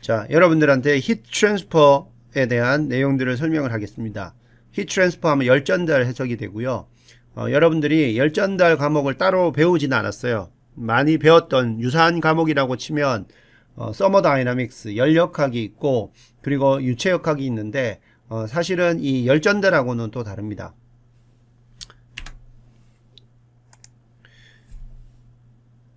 자, 여러분들한테 히트 트랜스퍼에 대한 내용들을 설명을 하겠습니다. 히트 트랜스퍼 하면 열 전달 해석이 되고요. 여러분들이 열 전달 과목을 따로 배우지는 않았어요. 많이 배웠던 유사한 과목이라고 치면 서머다이나믹스, 열역학이 있고, 그리고 유체역학이 있는데 사실은 이 열 전달하고는 또 다릅니다.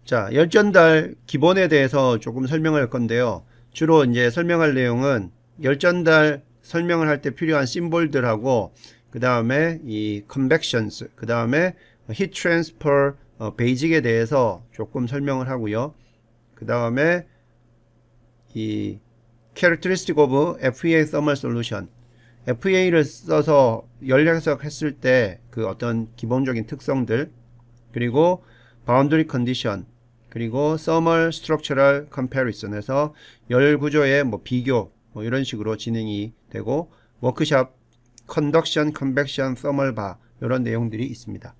자, 열 전달 기본에 대해서 조금 설명을 할 건데요. 주로 이제 설명할 내용은 열 전달 설명을 할 때 필요한 심볼들하고, 그 다음에 이 convections, 그 다음에 heat transfer 베이직에 대해서 조금 설명을 하고요. 그 다음에 이 characteristic of FEA thermal solution, FEA를 써서 열해석 했을 때 그 어떤 기본적인 특성들, 그리고 boundary condition, 그리고 thermal structural comparison에서 열 구조의 뭐 비교, 뭐 이런 식으로 진행이 되고, 워크샵 conduction, convection, thermal bar 이런 내용들이 있습니다.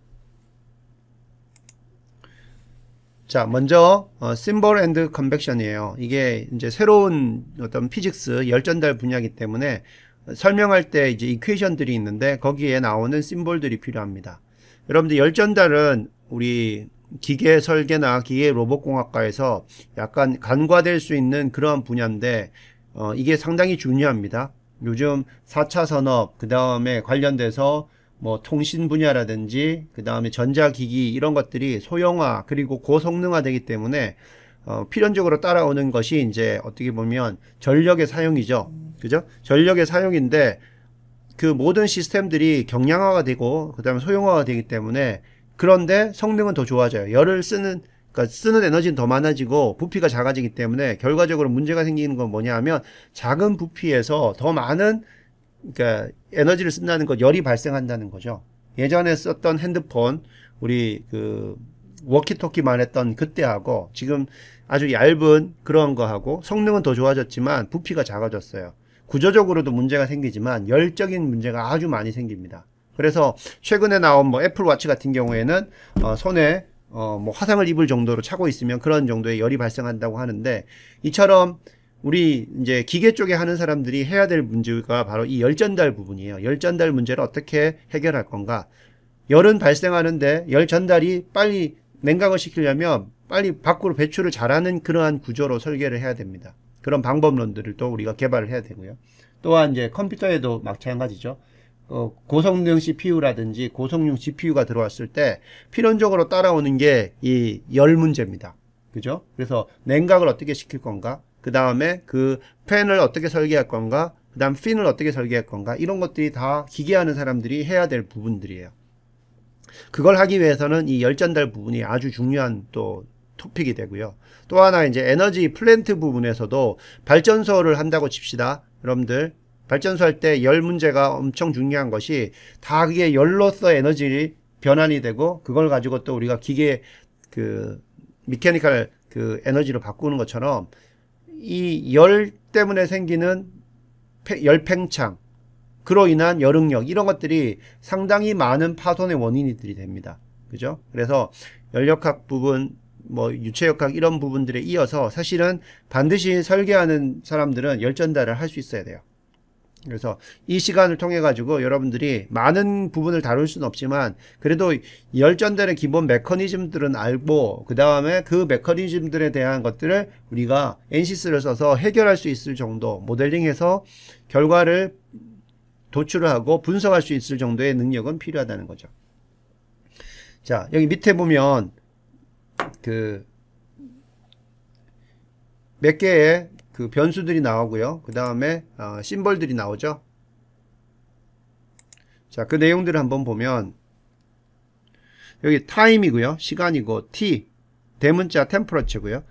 자, 먼저 symbol and convection이에요. 이게 이제 새로운 어떤 피직스 열전달 분야이기 때문에 설명할 때 이제 이퀘이션들이 있는데 거기에 나오는 심볼들이 필요합니다. 여러분들 열전달은 우리 기계 설계나 기계 로봇공학과에서 약간 간과될 수 있는 그런 분야인데 이게 상당히 중요합니다. 요즘 4차 산업, 그 다음에 관련돼서 뭐 통신 분야라든지 그 다음에 전자기기 이런 것들이 소형화 그리고 고성능화 되기 때문에 필연적으로 따라오는 것이 이제 어떻게 보면 전력의 사용이죠. 그죠? 전력의 사용인데 그 모든 시스템들이 경량화가 되고 그 다음에 소형화가 되기 때문에, 그런데 성능은 더 좋아져요. 열을 그러니까 쓰는 에너지는 더 많아지고 부피가 작아지기 때문에 결과적으로 문제가 생기는 건 뭐냐 하면 작은 부피에서 더 많은 그러니까 에너지를 쓴다는 것, 열이 발생한다는 거죠. 예전에 썼던 핸드폰, 우리 그 워키토키만 했던 그때하고 지금 아주 얇은 그런 거하고 성능은 더 좋아졌지만 부피가 작아졌어요. 구조적으로도 문제가 생기지만 열적인 문제가 아주 많이 생깁니다. 그래서 최근에 나온 뭐 애플워치 같은 경우에는 손에 뭐 화상을 입을 정도로 차고 있으면 그런 정도의 열이 발생한다고 하는데, 이처럼 우리 이제 기계 쪽에 하는 사람들이 해야 될 문제가 바로 이 열전달 부분이에요. 열전달 문제를 어떻게 해결할 건가? 열은 발생하는데 열 전달이 빨리 냉각을 시키려면 빨리 밖으로 배출을 잘하는 그러한 구조로 설계를 해야 됩니다. 그런 방법론들을 또 우리가 개발을 해야 되고요. 또한 이제 컴퓨터에도 마찬가지죠. 고성능 CPU라든지 고성능 GPU가 들어왔을 때 필연적으로 따라오는 게 이 열 문제입니다. 그죠? 그래서 냉각을 어떻게 시킬 건가? 그 다음에 그 팬을 어떻게 설계할 건가? 그 다음 핀을 어떻게 설계할 건가? 이런 것들이 다 기계하는 사람들이 해야 될 부분들이에요. 그걸 하기 위해서는 이 열전달 부분이 아주 중요한 또 토픽이 되고요. 또 하나 이제 에너지 플랜트 부분에서도 발전소를 한다고 칩시다. 여러분들 발전소 할 때 열 문제가 엄청 중요한 것이 다 그게 열로서 에너지 변환이 되고 그걸 가지고 또 우리가 기계 그 미케니컬 그 에너지로 바꾸는 것처럼 이 열 때문에 생기는 열 팽창, 그로 인한 열응력, 이런 것들이 상당히 많은 파손의 원인들이 됩니다. 그죠? 그래서 열역학 부분, 뭐 유체역학 이런 부분들에 이어서 사실은 반드시 설계하는 사람들은 열전달을 할 수 있어야 돼요. 그래서 이 시간을 통해 가지고 여러분들이 많은 부분을 다룰 수는 없지만 그래도 열전달의 기본 메커니즘들은 알고, 그 다음에 그 메커니즘들에 대한 것들을 우리가 NCS를 써서 해결할 수 있을 정도, 모델링해서 결과를 도출을 하고 분석할 수 있을 정도의 능력은 필요하다는 거죠. 자, 여기 밑에 보면 그 몇 개의 그 변수들이 나오고요. 그 다음에 심볼들이 나오죠. 자, 그 내용들을 한번 보면 여기 타임이고요. 시간이고, T 대문자 템퍼러처고요.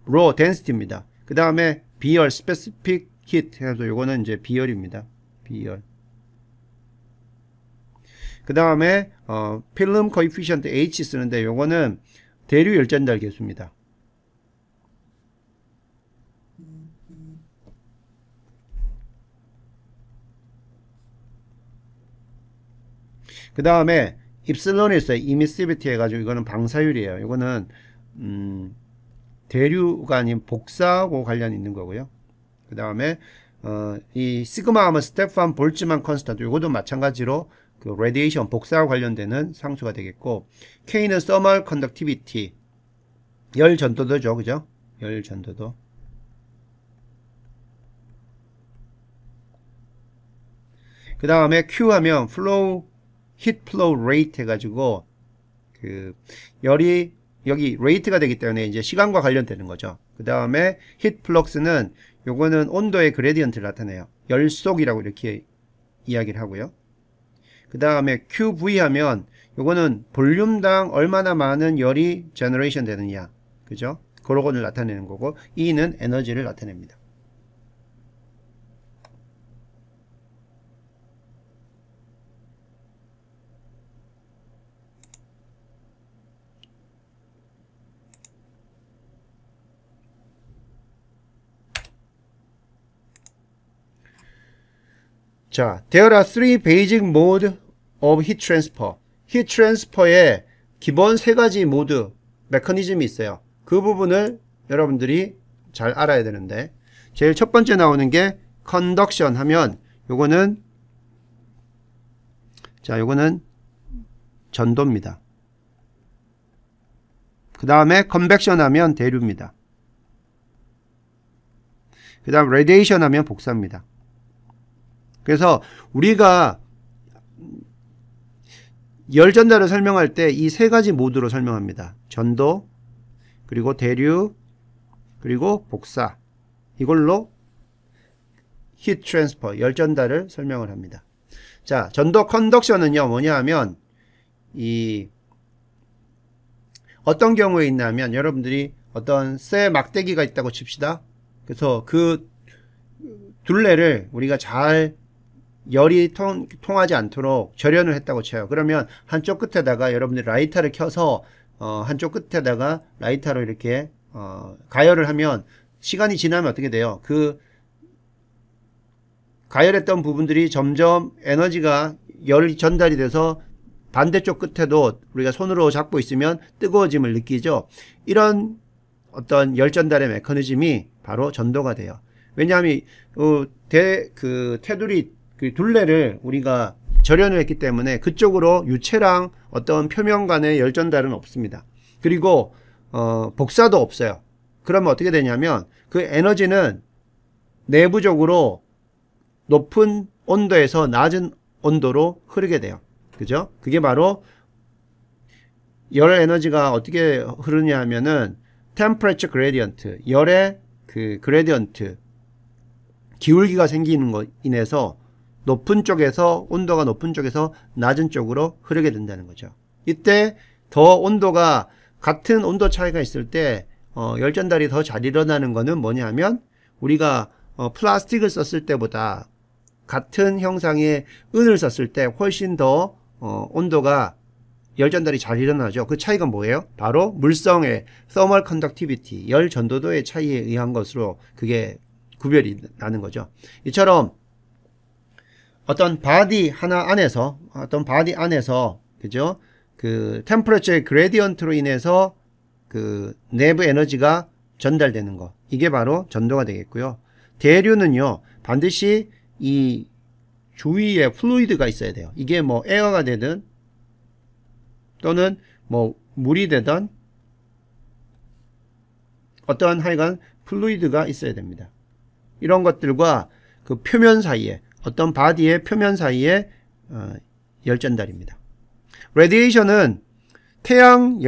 로 덴시티입니다. 그 다음에 비열 스페시픽 히트 해서 요거는 이제 비열입니다. 비열. 그 다음에 필름 코에피션트 H 쓰는데 요거는 대류 열전달 계수입니다. 그 다음에 입슬론이 있어요. 이미시비티 해가지고 이거는 방사율이에요. 이거는 대류가 아닌 복사하고 관련이 있는 거고요. 그 다음에 이 시그마 하면 스테판 볼츠만 컨스턴트, 이것도 마찬가지로 그 레디에이션 복사와 관련되는 상수가 되겠고, K는 서멀 컨덕티비티, 열 전도도죠, 그죠? 열 전도도. 그 다음에 Q 하면 flow, heat flow rate 해가지고 그 열이 여기 rate가 되기 때문에 이제 시간과 관련되는 거죠. 그 다음에 heat flux는 요거는 온도의 그레디언트를 나타내요. 열속이라고 이렇게 이야기를 하고요. 그 다음에 QV 하면 요거는 볼륨당 얼마나 많은 열이 제너레이션 되느냐, 그죠? 그런 거를 나타내는 거고, E는 에너지를 나타냅니다. 자, there are three basic modes of heat transfer. heat transfer의 기본 세 가지 모드, 메커니즘이 있어요. 그 부분을 여러분들이 잘 알아야 되는데, 제일 첫 번째 나오는 게 conduction 하면 요거는, 자, 요거는 전도입니다. 그 다음에 convection 하면 대류입니다. 그 다음 radiation 하면 복사입니다. 그래서 우리가 열 전달을 설명할 때 이 세 가지 모드로 설명합니다. 전도, 그리고 대류, 그리고 복사. 이걸로 heat transfer, 열 전달을 설명을 합니다. 자, 전도 컨덕션은요, 뭐냐 하면, 어떤 경우에 있냐면, 여러분들이 어떤 쇠 막대기가 있다고 칩시다. 그래서 그 둘레를 우리가 잘 열이 통하지 않도록 절연을 했다고 쳐요. 그러면 한쪽 끝에다가 여러분들이 라이터를 켜서 한쪽 끝에다가 라이터로 이렇게 가열을 하면 시간이 지나면 어떻게 돼요? 그 가열했던 부분들이 점점 에너지가 열이 전달이 돼서 반대쪽 끝에도 우리가 손으로 잡고 있으면 뜨거워짐을 느끼죠. 이런 어떤 열 전달의 메커니즘이 바로 전도가 돼요. 왜냐하면 테두리 그 둘레를 우리가 절연을 했기 때문에 그쪽으로 유체랑 어떤 표면 간의 열 전달은 없습니다. 그리고 복사도 없어요. 그러면 어떻게 되냐면 그 에너지는 내부적으로 높은 온도에서 낮은 온도로 흐르게 돼요. 그죠? 그게 바로 열 에너지가 어떻게 흐르냐 하면은 temperature gradient, 열의 그 그레디언트, 기울기가 생기는 것 인해서 높은 쪽에서, 온도가 높은 쪽에서 낮은 쪽으로 흐르게 된다는 거죠. 이때 더 온도가, 같은 온도 차이가 있을 때 열 전달이 더 잘 일어나는 거는 뭐냐 하면 우리가 플라스틱을 썼을 때보다 같은 형상의 은을 썼을 때 훨씬 더 온도가 열 전달이 잘 일어나죠. 그 차이가 뭐예요? 바로 물성의 thermal conductivity, 열 전도도의 차이에 의한 것으로 그게 구별이 나는 거죠. 이처럼 어떤 바디 하나 안에서, 그죠? 그 temperature gradient로 인해서 그 내부 에너지가 전달되는 거. 이게 바로 전도가 되겠고요. 대류는요, 반드시 이 주위에 플루이드가 있어야 돼요. 이게 뭐 에어가 되든 또는 뭐 물이 되든 어떠한 하여간 플루이드가 있어야 됩니다. 이런 것들과 그 표면 사이에, 어떤 바디의 표면 사이에 열 전달입니다. 레디에이션은 태양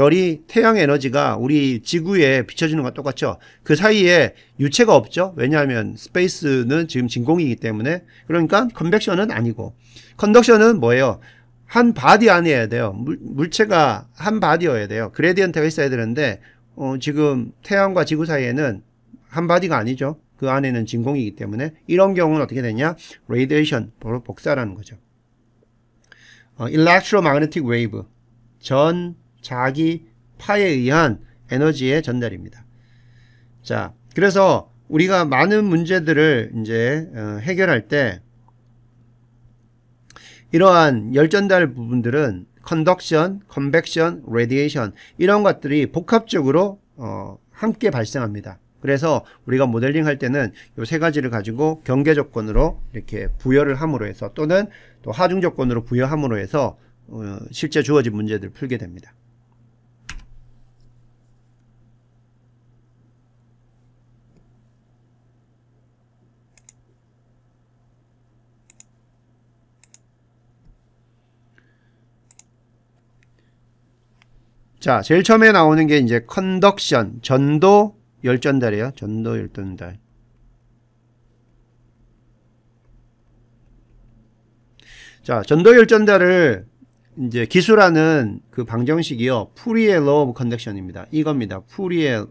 에너지가 우리 지구에 비춰지는 것과 똑같죠. 그 사이에 유체가 없죠. 왜냐하면 스페이스는 지금 진공이기 때문에. 그러니까 컨벡션은 아니고, 컨덕션은 뭐예요? 한 바디 안에야 돼요. 물체가 한 바디여야 돼요. 그레디언트가 있어야 되는데 지금 태양과 지구 사이에는 한 바디가 아니죠. 그 안에는 진공이기 때문에. 이런 경우는 어떻게 되냐? 레디에이션, 바로 복사라는 거죠. electromagnetic wave, 자기 파에 의한 에너지의 전달입니다. 자, 그래서 우리가 많은 문제들을 이제 해결할 때 이러한 열 전달 부분들은 conduction, convection, radiation, 이런 것들이 복합적으로 함께 발생합니다. 그래서 우리가 모델링 할 때는 요 세 가지를 가지고 경계 조건으로 이렇게 부여를 함으로 해서 또는 또 하중 조건으로 부여함으로 해서 실제 주어진 문제들을 풀게 됩니다. 자, 제일 처음에 나오는 게 이제 컨덕션, 전도 열전달이에요. 전도 열전달. 자, 전도 열전달을 이제 기술하는 그 방정식이요. 푸리에 로 오브 컨덕션입니다. 이겁니다. 푸리에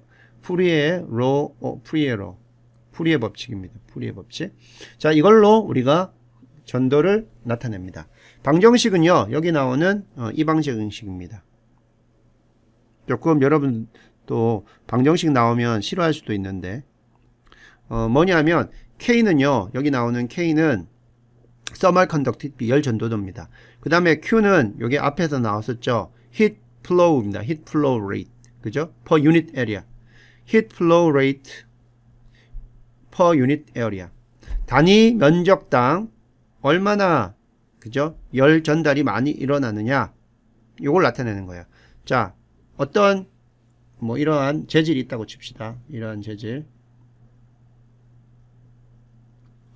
법칙입니다. 푸리에 법칙. 자, 이걸로 우리가 전도를 나타냅니다. 방정식은요. 여기 나오는 이 방정식입니다. 조금 여러분 또 방정식 나오면 싫어할 수도 있는데 뭐냐면 K는요. 여기 나오는 K는 Thermal Conductivity 열전도도입니다. 그 다음에 Q는 여기 앞에서 나왔었죠. Heat Flow입니다. Heat Flow Rate. 그죠? Per Unit Area. Heat Flow Rate per Unit Area. 단위 면적당 얼마나 그죠? 열 전달이 많이 일어나느냐. 이걸 나타내는 거예요. 자, 어떤 뭐 이러한 재질이 있다고 칩시다. 이러한 재질.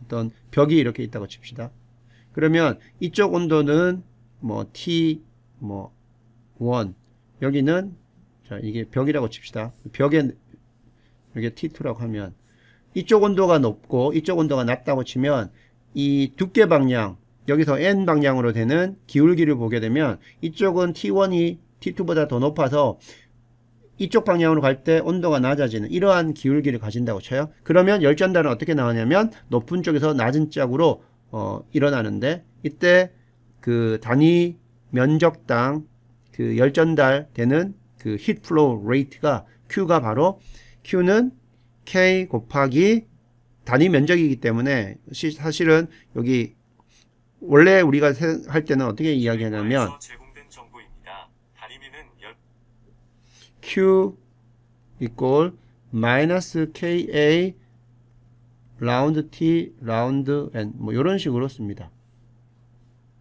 어떤 벽이 이렇게 있다고 칩시다. 그러면 이쪽 온도는 뭐 T 뭐 1. 여기는 자, 이게 벽이라고 칩시다. 벽에 여기 T2라고 하면 이쪽 온도가 높고 이쪽 온도가 낮다고 치면 이 두께 방향 여기서 N 방향으로 되는 기울기를 보게 되면 이쪽은 T1이 T2보다 더 높아서 이쪽 방향으로 갈 때 온도가 낮아지는 이러한 기울기를 가진다고 쳐요. 그러면 열전달은 어떻게 나오냐면 높은 쪽에서 낮은 쪽으로 일어나는데 이때 그 단위 면적당 그 열전달 되는 그 heat flow rate가 Q가 바로 Q는 K 곱하기 단위 면적이기 때문에 사실은 여기 원래 우리가 할 때는 어떻게 이야기하냐면 Q equal 마이너스 KA 라운드 T 라운드 N 뭐 이런 식으로 씁니다.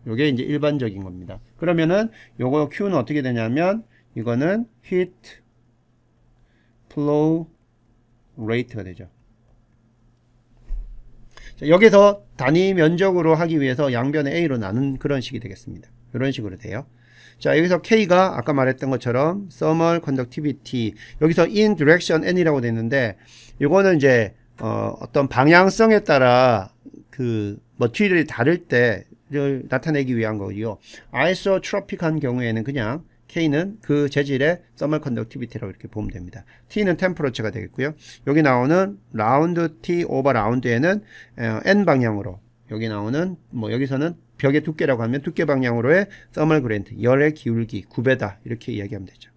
요게 이제 일반적인 겁니다. 그러면은 요거 Q는 어떻게 되냐면 이거는 heat flow rate가 되죠. 자, 여기서 단위 면적으로 하기 위해서 양변의 A로 나눈 그런 식이 되겠습니다. 이런 식으로 돼요. 자, 여기서 K가 아까 말했던 것처럼 thermal conductivity 여기서 in direction N이라고 되어 있는데 요거는 이제 어떤 방향성에 따라 그 머티리얼이 다를 때를 나타내기 위한 거고요. 아이소트로픽한 경우에는 그냥 K는 그 재질의 thermal conductivity라고 이렇게 보면 됩니다. T는 temperature가 되겠고요. 여기 나오는 라운드 T 오버 라운드에는 N 방향으로 여기 나오는 뭐 여기서는 벽의 두께라고 하면 두께 방향으로의 thermal gradient 열의 기울기 9배다 이렇게 이야기하면 되죠.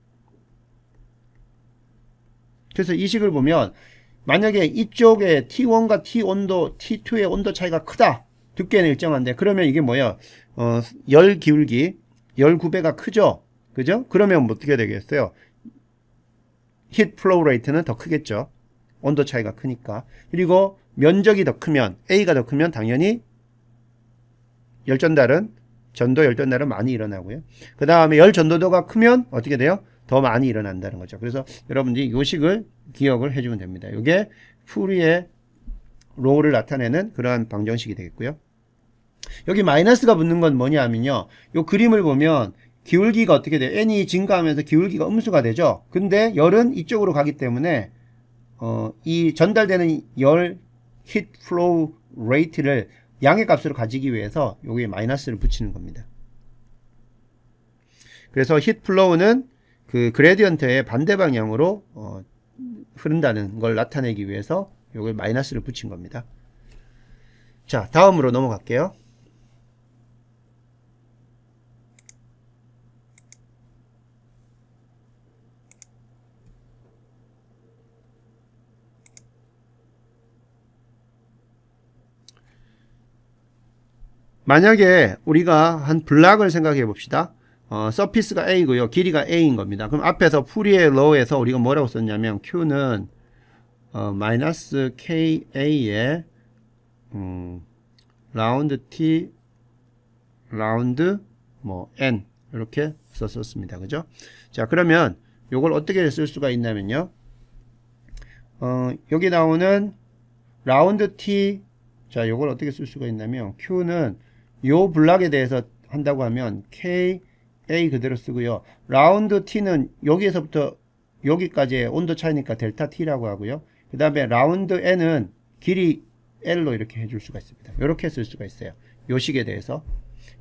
그래서 이 식을 보면 만약에 이쪽에 T1과 T 온도, T2의 온도 차이가 크다. 두께는 일정한데 그러면 이게 뭐야? 열 기울기, 열 9배가 크죠? 그죠? 그러면 뭐 어떻게 되겠어요? heat flow rate는 더 크겠죠? 온도 차이가 크니까. 그리고 면적이 더 크면, A가 더 크면 당연히 전도 열전달은 많이 일어나고요. 그 다음에 열 전도도가 크면 어떻게 돼요? 더 많이 일어난다는 거죠. 그래서 여러분들이 요 식을 기억을 해주면 됩니다. 이게 푸리의 로우를 나타내는 그러한 방정식이 되겠고요. 여기 마이너스가 붙는 건 뭐냐면요. 요 그림을 보면 기울기가 어떻게 돼요? N이 증가하면서 기울기가 음수가 되죠. 근데 열은 이쪽으로 가기 때문에 이 전달되는 열 heat flow rate를 양의 값으로 가지기 위해서 여기에 마이너스를 붙이는 겁니다. 그래서 heat flow는 그 그레디언트의 반대 방향으로 흐른다는 걸 나타내기 위해서 여기 마이너스를 붙인 겁니다. 자, 다음으로 넘어갈게요. 만약에 우리가 한 블락을 생각해 봅시다. 서피스가 A고요. 길이가 A인 겁니다. 그럼 앞에서 푸리의 로우에서 우리가 뭐라고 썼냐면 Q는 마이너스 KA에 라운드 T 라운드 뭐 N 이렇게 썼습니다. 그죠? 자, 그러면 요걸 어떻게 쓸 수가 있냐면요. 여기 나오는 라운드 T, 자, 요걸 어떻게 쓸 수가 있냐면 Q는 요 블락에 대해서 한다고 하면 KA 그대로 쓰고요. 라운드 T는 여기에서부터 여기까지의 온도 차이니까 델타 T라고 하고요. 그 다음에 라운드 N은 길이 L로 이렇게 해줄 수가 있습니다. 이렇게 쓸 수가 있어요. 요 식에 대해서.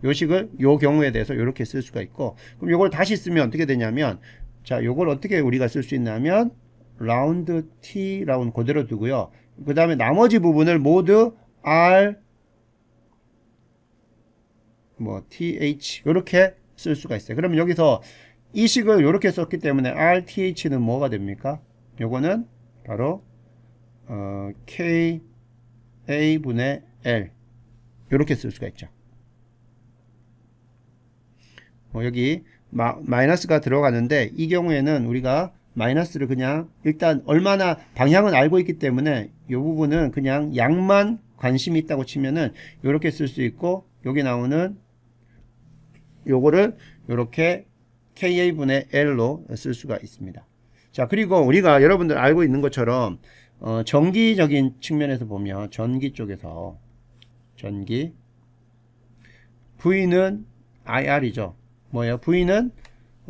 요 식을 요 경우에 대해서 이렇게 쓸 수가 있고, 그럼 요걸 다시 쓰면 어떻게 되냐면, 자, 요걸 어떻게 우리가 쓸 수 있냐면 라운드 T 라운드 그대로 두고요. 그 다음에 나머지 부분을 모두 R 뭐 TH 이렇게 쓸 수가 있어요. 그러면 여기서 이 식을 이렇게 썼기 때문에 RTH는 뭐가 됩니까? 요거는 바로 KA분의 L 이렇게 쓸 수가 있죠. 여기 마이너스가 들어가는데 이 경우에는 우리가 마이너스를 그냥 일단 얼마나 방향은 알고 있기 때문에 이 부분은 그냥 양만 관심이 있다고 치면은 이렇게 쓸 수 있고, 여기 나오는 요거를 이렇게 KA분의 L로 쓸 수가 있습니다. 자, 그리고 우리가 여러분들 알고 있는 것처럼 전기적인 측면에서 보면 전기 쪽에서 전기 V는 IR이죠. 뭐예요? V는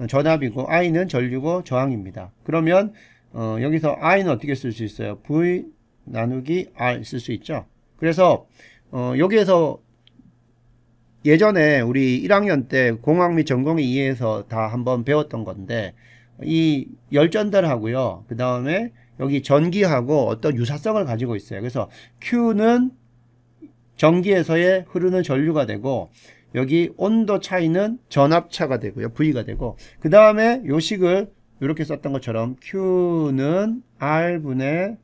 전압이고 I는 전류고 저항입니다. 그러면 여기서 I는 어떻게 쓸 수 있어요? V 나누기 R 쓸 수 있죠. 그래서 여기에서 예전에 우리 1학년 때 공학 및 전공에 의해서 다 한번 배웠던 건데, 이 열전달하고요, 그 다음에 여기 전기하고 어떤 유사성을 가지고 있어요. 그래서 Q는 전기에서의 흐르는 전류가 되고, 여기 온도 차이는 전압차가 되고요, V가 되고, 그 다음에 요 식을 이렇게 썼던 것처럼 Q는 R분의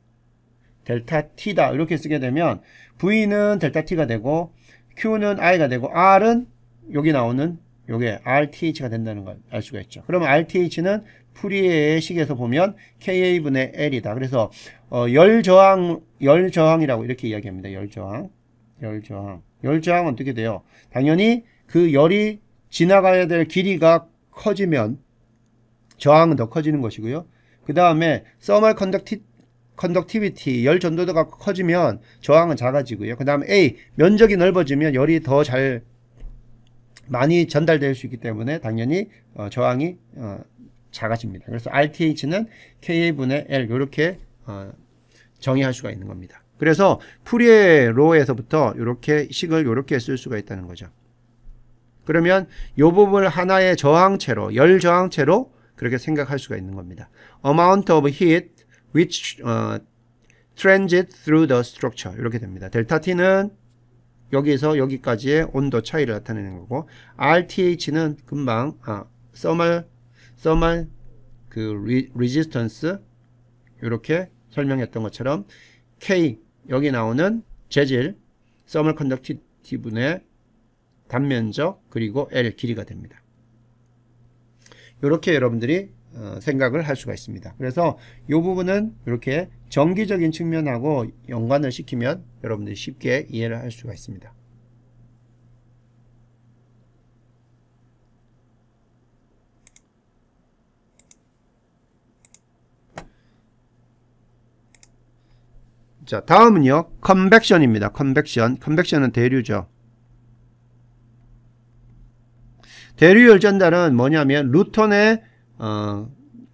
델타 T다 이렇게 쓰게 되면 V는 델타 T가 되고 Q는 I가 되고 R은 여기 나오는 요게 RTH가 된다는 걸 알 수가 있죠. 그러면 RTH는 푸리에의 식에서 보면 KA분의 L이다. 그래서 열저항이라고 이렇게 이야기합니다. 열저항 어떻게 돼요? 당연히 그 열이 지나가야 될 길이가 커지면 저항은 더 커지는 것이고요. 그 다음에 서멀 컨덕티비티, 열 전도도가 커지면 저항은 작아지고요. 그 다음에 A, 면적이 넓어지면 열이 더 잘 많이 전달될 수 있기 때문에 당연히 저항이 작아집니다. 그래서 RTH는 KA분의 L 이렇게 정의할 수가 있는 겁니다. 그래서 푸리에 로에서부터 이렇게 식을 이렇게 쓸 수가 있다는 거죠. 그러면 이 부분을 하나의 저항체로, 열 저항체로 그렇게 생각할 수가 있는 겁니다. Amount of heat which transit through the structure 이렇게 됩니다. 델타 T는 여기서 여기까지의 온도 차이를 나타내는 거고, RTH는 금방 thermal 그 resistance 이렇게 설명했던 것처럼 K 여기 나오는 재질 thermal conductivity분의 단면적 그리고 L 길이가 됩니다. 이렇게 여러분들이 생각을 할 수가 있습니다. 그래서 이 부분은 이렇게 전기적인 측면하고 연관을 시키면 여러분들이 쉽게 이해를 할 수가 있습니다. 자, 다음은요, 컨벡션입니다. 컨벡션은 대류죠. 대류열 전달은 뭐냐면 루턴의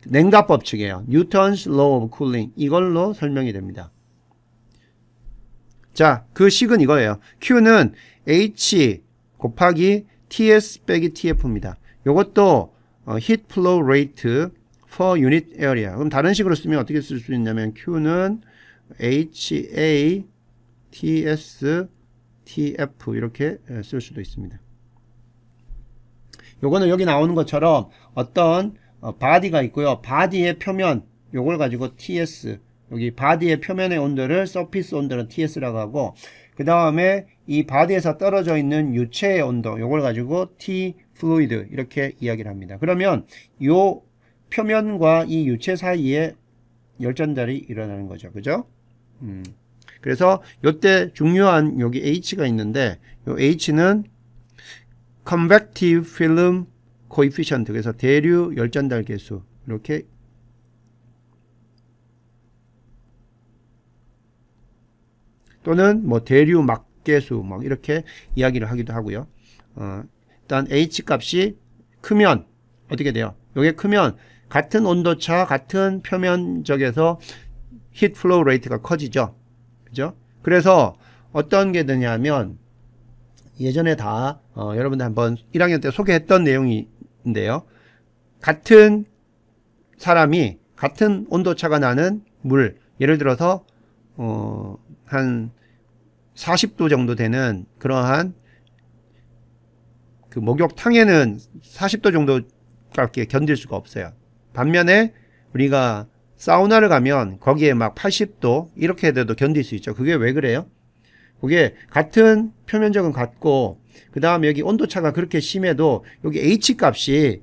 냉각 법칙이에요. Newton's Law of Cooling. 이걸로 설명이 됩니다. 자, 그 식은 이거예요. Q는 H 곱하기 TS 빼기 TF입니다. 이것도 Heat Flow Rate for Unit Area. 그럼 다른 식으로 쓰면 어떻게 쓸 수 있냐면 Q는 HA TS TF 이렇게 쓸 수도 있습니다. 요거는 여기 나오는 것처럼 어떤 바디가 있고요. 바디의 표면, 요걸 가지고 TS, 여기 바디의 표면의 온도를 서피스 온도는 TS라고 하고, 그 다음에 이 바디에서 떨어져 있는 유체의 온도, 요걸 가지고 T 플루이드 이렇게 이야기를 합니다. 그러면 요 표면과 이 유체 사이에 열전달이 일어나는 거죠. 그죠? 그래서 요때 중요한 여기 H가 있는데 요 H는 convective film coefficient, 그래서 대류 열전달 계수, 이렇게 또는 뭐 대류 막계수 막 이렇게 이야기를 하기도 하고요. 일단 H 값이 크면 어떻게 돼요? 요게 크면 같은 온도차, 같은 표면적에서 히트 플로우 레이트가 커지죠. 그죠? 그래서 어떤 게 되냐면 예전에 다 여러분들 한번 1학년 때 소개했던 내용인데요. 같은 사람이 같은 온도차가 나는 물, 예를 들어서 한 40도 정도 되는 그러한 그 목욕탕에는 40도 정도밖에 견딜 수가 없어요. 반면에 우리가 사우나를 가면 거기에 막 80도 이렇게 돼도 견딜 수 있죠. 그게 왜 그래요? 그게 같은 표면적은 같고 그 다음에 여기 온도차가 그렇게 심해도 여기 H 값이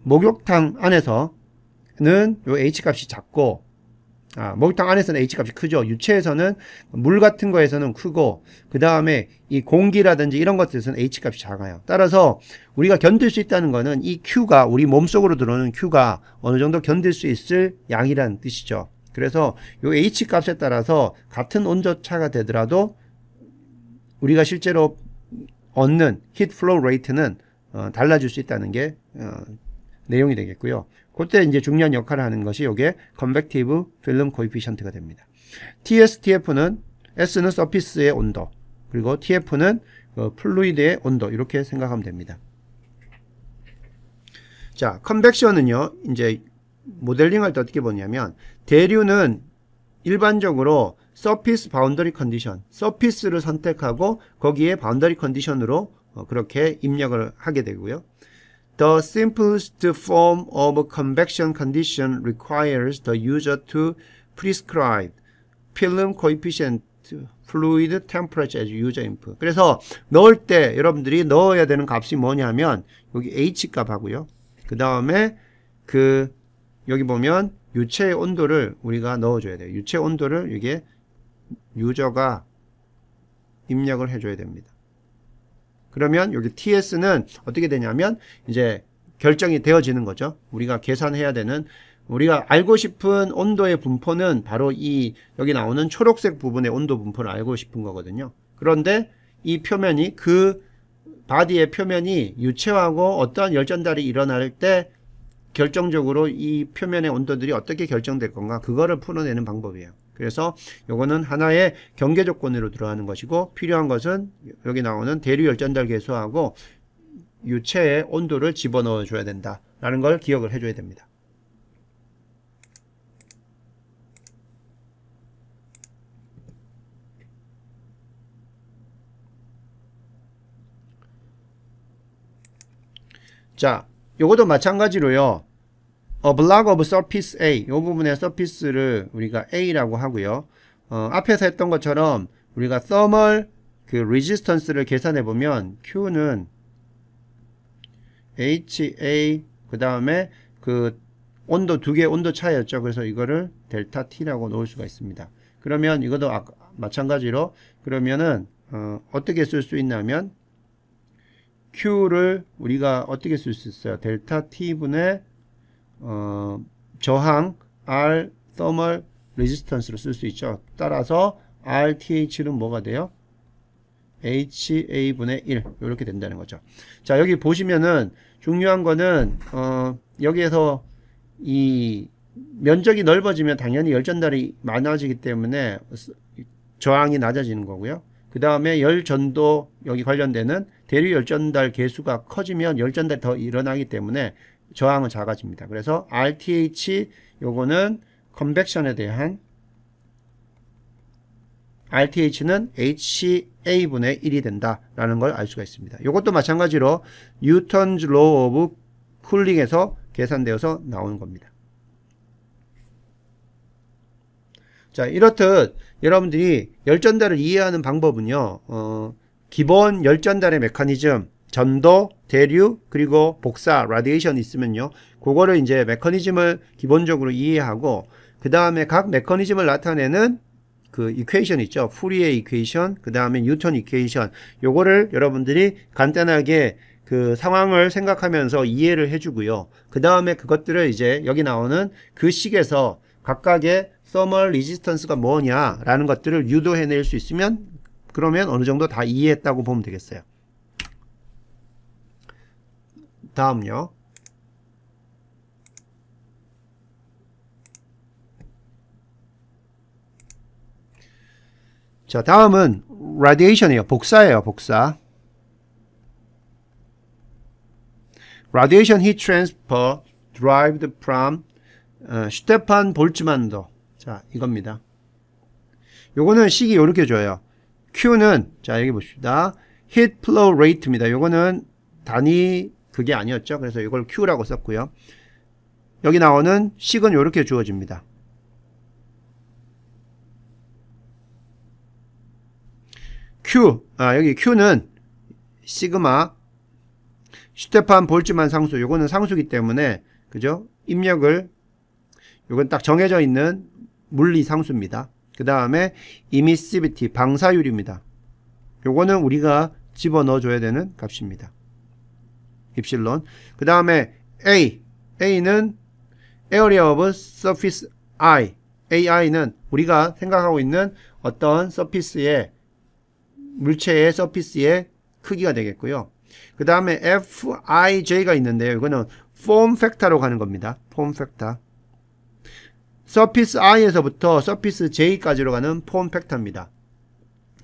목욕탕 안에서는 요 H 값이 작고 목욕탕 안에서는 H 값이 크죠. 유체에서는 물 같은 거에서는 크고 그 다음에 이 공기라든지 이런 것들에서는 H 값이 작아요. 따라서 우리가 견딜 수 있다는 거는 이 Q가 우리 몸속으로 들어오는 Q가 어느 정도 견딜 수 있을 양이라는 뜻이죠. 그래서 요 H 값에 따라서 같은 온도차가 되더라도 우리가 실제로 얻는 히트 플로우 레이트는 달라질 수 있다는 게 내용이 되겠고요. 그때 이제 중요한 역할을 하는 것이 이게 convective film coefficient가 됩니다. TS, TF는 S는 서피스의 온도, 그리고 TF는 플루이드의 온도, 이렇게 생각하면 됩니다. 자, 컨벡션은요, 이제 모델링 할 때 어떻게 보냐면 대류는 일반적으로 서피스 바운더리 컨디션, 서피스를 선택하고 거기에 바운더리 컨디션으로 그렇게 입력을 하게 되고요. The simplest form of convection condition requires the user to prescribe film coefficient, fluid temperature as user input. 그래서 넣을 때 여러분들이 넣어야 되는 값이 뭐냐면 여기 H 값 하고요. 그 다음에 여기 보면 유체의 온도를 우리가 넣어줘야 돼요. 유체 온도를 이게 유저가 입력을 해줘야 됩니다. 그러면 여기 TS는 어떻게 되냐면 이제 결정이 되어지는 거죠. 우리가 계산해야 되는, 우리가 알고 싶은 온도의 분포는 바로 이 여기 나오는 초록색 부분의 온도 분포를 알고 싶은 거거든요. 그런데 이 표면이 그 바디의 표면이 유체하고 어떠한 열전달이 일어날 때 결정적으로 이 표면의 온도들이 어떻게 결정될 건가, 그거를 풀어내는 방법이에요. 그래서 요거는 하나의 경계 조건으로 들어가는 것이고, 필요한 것은 여기 나오는 대류 열전달 계수하고 유체의 온도를 집어넣어 줘야 된다 라는 걸 기억을 해줘야 됩니다. 자, 요것도 마찬가지로요. A block of surface A, 요 부분의 surface를 우리가 A라고 하고요. 앞에서 했던 것처럼 우리가 thermal resistance를 계산해 보면 Q는 HA, 그 다음에 온도 두 개의 온도 차이였죠. 그래서 이거를 델타 T라고 놓을 수가 있습니다. 그러면 이것도 마찬가지로 그러면은 어떻게 쓸 수 있냐면 Q를 우리가 어떻게 쓸 수 있어요? 델타 T분의 저항 R thermal resistance로 쓸 수 있죠. 따라서 RTH는 뭐가 돼요? HA분의 1 이렇게 된다는 거죠. 자, 여기 보시면은 중요한 거는 여기에서 이 면적이 넓어지면 당연히 열전달이 많아지기 때문에 저항이 낮아지는 거고요. 그 다음에 열전도 여기 관련되는 대류 열전달 계수가 커지면 열전달이 더 일어나기 때문에 저항은 작아집니다. 그래서 RTH 요거는 컨벡션에 대한 RTH는 HA분의 1이 된다라는 걸 알 수가 있습니다. 이것도 마찬가지로 뉴턴즈 로우 오브 쿨링에서 계산되어서 나오는 겁니다. 자, 이렇듯 여러분들이 열전달을 이해하는 방법은요, 기본 열전달의 메커니즘, 전도, 대류, 그리고 복사, 라디에이션 있으면요, 그거를 이제 메커니즘을 기본적으로 이해하고, 그 다음에 각 메커니즘을 나타내는 그 이퀘이션 있죠. 푸리에 이퀘이션, 그 다음에 뉴턴 이퀘이션. 요거를 여러분들이 간단하게 그 상황을 생각하면서 이해를 해주고요. 그 다음에 그것들을 이제 여기 나오는 그 식에서 각각의 서멀 리지스턴스가 뭐냐라는 것들을 유도해낼 수 있으면 그러면 어느 정도 다 이해했다고 보면 되겠어요. 다음요. 자, 다음은 radiation이에요. 복사예요. 복사. radiation heat transfer derived from 슈테판 볼츠만도. 자, 이겁니다. 요거는 식이 요렇게 줘요. Q는 자, 여기 봅시다. heat flow rate입니다. 요거는 단위 그게 아니었죠. 그래서 이걸 Q라고 썼고요. 여기 나오는 식은 요렇게 주어집니다. Q, 여기 Q는 시그마 슈테판 볼츠만 상수. 요거는 상수기 때문에 그죠? 입력을 요건 딱 정해져 있는 물리 상수입니다. 그 다음에 emissivity 방사율입니다. 요거는 우리가 집어넣어 줘야 되는 값입니다. 입실론. 그 다음에 A는 area of surface I. AI는 우리가 생각하고 있는 어떤 서피스의 물체의 서피스의 크기가 되겠고요. 그 다음에 FIJ가 있는데요. 이거는 폼 팩터로 가는 겁니다. 폼 팩터. 서피스 I에서부터 서피스 J까지로 가는 폼 팩터입니다.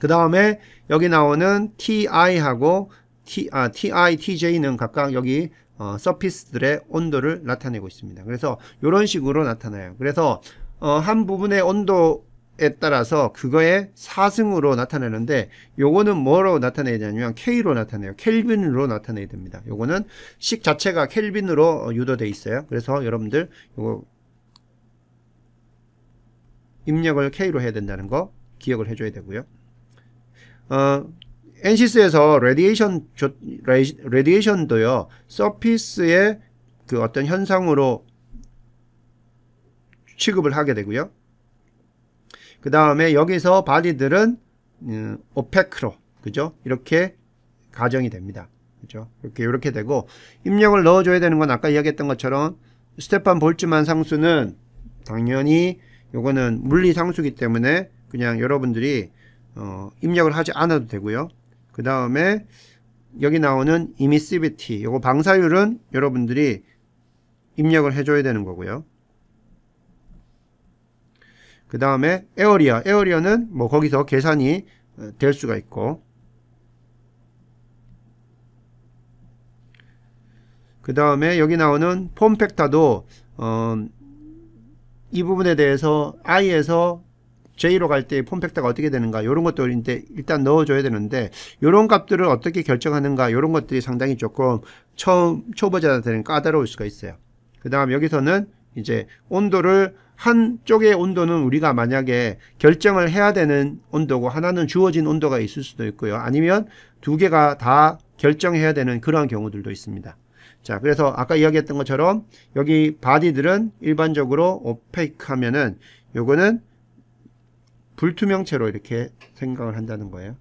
그 다음에 여기 나오는 TI하고 TI, TJ는 각각 여기 서피스들의 온도를 나타내고 있습니다. 그래서 이런 식으로 나타나요. 그래서 한 부분의 온도에 따라서 그거의 사승으로 나타내는데 요거는 뭐로 나타내야 되냐면 K로 나타내요. 켈빈으로 나타내야 됩니다. 요거는 식 자체가 켈빈으로 유도되어 있어요. 그래서 여러분들 요거 입력을 K로 해야 된다는 거 기억을 해줘야 되고요. 엔시스에서 레디에이션도요, 서피스의 그 어떤 현상으로 취급을 하게 되고요. 그 다음에 여기서 바디들은 오페크로, 그죠? 이렇게 가정이 됩니다. 그죠? 이렇게 되고, 입력을 넣어줘야 되는 건 아까 이야기했던 것처럼 스테판 볼츠만 상수는 당연히 요거는 물리 상수기 때문에 그냥 여러분들이 입력을 하지 않아도 되고요. 그 다음에 여기 나오는 emissivity, 요거 방사율은 여러분들이 입력을 해줘야 되는 거고요. 그 다음에 에어리어는 뭐 거기서 계산이 될 수가 있고, 그 다음에 여기 나오는 폼 팩터도 이 부분에 대해서 I에서 J로 갈 때 폼 팩터가 어떻게 되는가, 이런 것도 일단 넣어줘야 되는데, 이런 값들을 어떻게 결정하는가, 이런 것들이 상당히 조금 초보자들은 까다로울 수가 있어요. 그 다음 여기서는 이제 온도를, 한쪽의 온도는 우리가 만약에 결정을 해야 되는 온도고 하나는 주어진 온도가 있을 수도 있고요. 아니면 두 개가 다 결정해야 되는 그러한 경우들도 있습니다. 자, 그래서 아까 이야기했던 것처럼 여기 바디들은 일반적으로 오페이크 하면은 요거는 불투명체로 이렇게 생각을 한다는 거예요.